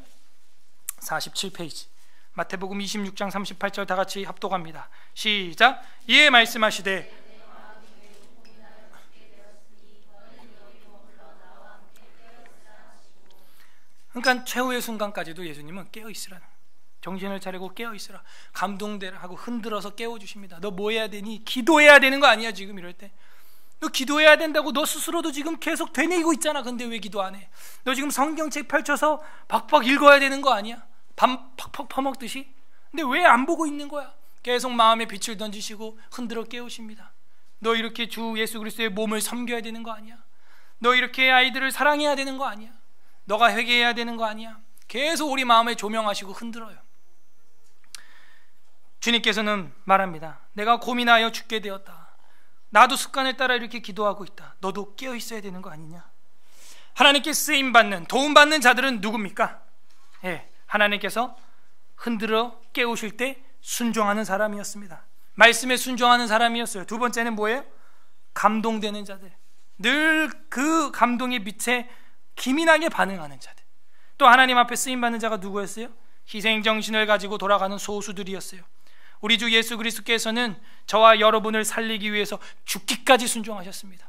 47페이지 마태복음 26장 38절 다 같이 합독합니다. 시작. 이에 말씀하시되 그러니까 최후의 순간까지도 예수님은 깨어있으라는, 정신을 차리고 깨어있으라, 감동되라 하고 흔들어서 깨워주십니다. 너 뭐 해야 되니? 기도해야 되는 거 아니야 지금 이럴 때? 너 기도해야 된다고 너 스스로도 지금 계속 되뇌이고 있잖아. 근데 왜 기도 안 해? 너 지금 성경책 펼쳐서 박박 읽어야 되는 거 아니야? 밥 팍팍 퍼먹듯이? 근데 왜 안 보고 있는 거야? 계속 마음에 빛을 던지시고 흔들어 깨우십니다. 너 이렇게 주 예수 그리스도의 몸을 섬겨야 되는 거 아니야? 너 이렇게 아이들을 사랑해야 되는 거 아니야? 너가 회개해야 되는 거 아니야? 계속 우리 마음에 조명하시고 흔들어요. 주님께서는 말합니다. 내가 고민하여 죽게 되었다. 나도 습관에 따라 이렇게 기도하고 있다. 너도 깨어 있어야 되는 거 아니냐? 하나님께 쓰임받는, 도움받는 자들은 누굽니까? 하나님께서 흔들어 깨우실 때 순종하는 사람이었습니다. 말씀에 순종하는 사람이었어요. 두 번째는 뭐예요? 감동되는 자들, 늘 그 감동의 빛에 기민하게 반응하는 자들. 또 하나님 앞에 쓰임받는 자가 누구였어요? 희생정신을 가지고 돌아가는 소수들이었어요. 우리 주 예수 그리스도께서는 저와 여러분을 살리기 위해서 죽기까지 순종하셨습니다.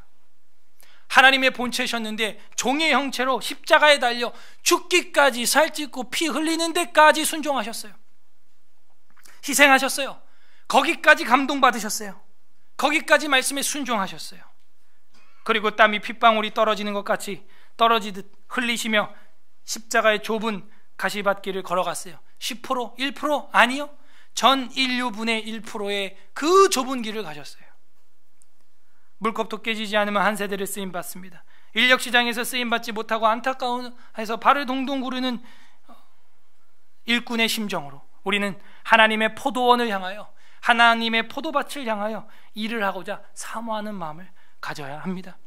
하나님의 본체셨는데 종의 형체로 십자가에 달려 죽기까지, 살찌고 피 흘리는 데까지 순종하셨어요. 희생하셨어요. 거기까지 감동받으셨어요. 거기까지 말씀에 순종하셨어요. 그리고 땀이 핏방울이 떨어지는 것 같이 떨어지듯 흘리시며 십자가의 좁은 가시밭길을 걸어갔어요. 10%? 1%? 아니요. 전 인류분의 1%의 그 좁은 길을 가셨어요. 물컵도 깨지지 않으면 한 세대를 쓰임받습니다. 인력시장에서 쓰임받지 못하고 안타까워해서 발을 동동 구르는 일꾼의 심정으로 우리는 하나님의 포도원을 향하여, 하나님의 포도밭을 향하여 일을 하고자 사모하는 마음을 가져야 합니다.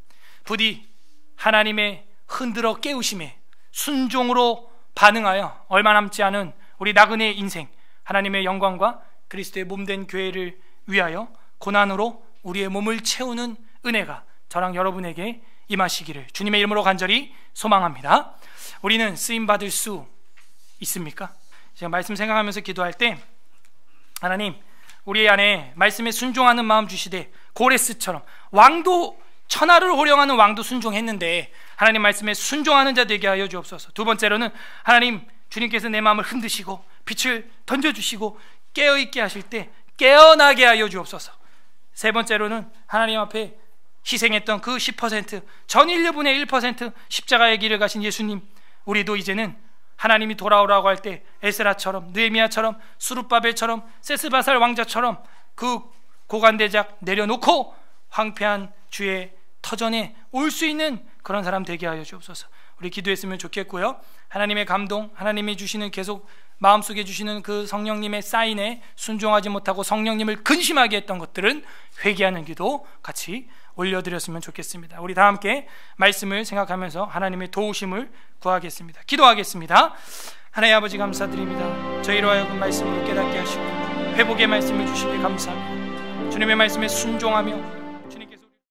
부디 하나님의 흔들어 깨우심에 순종으로 반응하여 얼마 남지 않은 우리 나그네의 인생, 하나님의 영광과 그리스도의 몸된 교회를 위하여 고난으로 우리의 몸을 채우는 은혜가 저랑 여러분에게 임하시기를 주님의 이름으로 간절히 소망합니다. 우리는 쓰임받을 수 있습니까? 제가 말씀 생각하면서 기도할 때 하나님, 우리 안에 말씀에 순종하는 마음 주시되 고레스처럼 왕도, 천하를 호령하는 왕도 순종했는데 하나님 말씀에 순종하는 자 되게 하여 주옵소서. 두 번째로는 하나님, 주님께서 내 마음을 흔드시고 빛을 던져주시고 깨어있게 하실 때 깨어나게 하여 주옵소서. 세 번째로는 하나님 앞에 희생했던 그 10%, 전 인류분의 1% 십자가의 길을 가신 예수님, 우리도 이제는 하나님이 돌아오라고 할 때 에스라처럼, 느헤미야처럼, 수룹바벨처럼, 세스바살 왕자처럼 그 고관대작 내려놓고 황폐한 주의 터전에 올 수 있는 그런 사람 되게 하여 주옵소서. 우리 기도했으면 좋겠고요. 하나님의 감동, 하나님이 주시는, 계속 마음속에 주시는 그 성령님의 사인에 순종하지 못하고 성령님을 근심하게 했던 것들은 회개하는 기도 같이 올려드렸으면 좋겠습니다. 우리 다 함께 말씀을 생각하면서 하나님의 도우심을 구하겠습니다. 기도하겠습니다. 하나님 아버지, 감사드립니다. 저희로 하여금 말씀으로 깨닫게 하시고 회복의 말씀을 주시기에 감사합니다. 주님의 말씀에 순종하며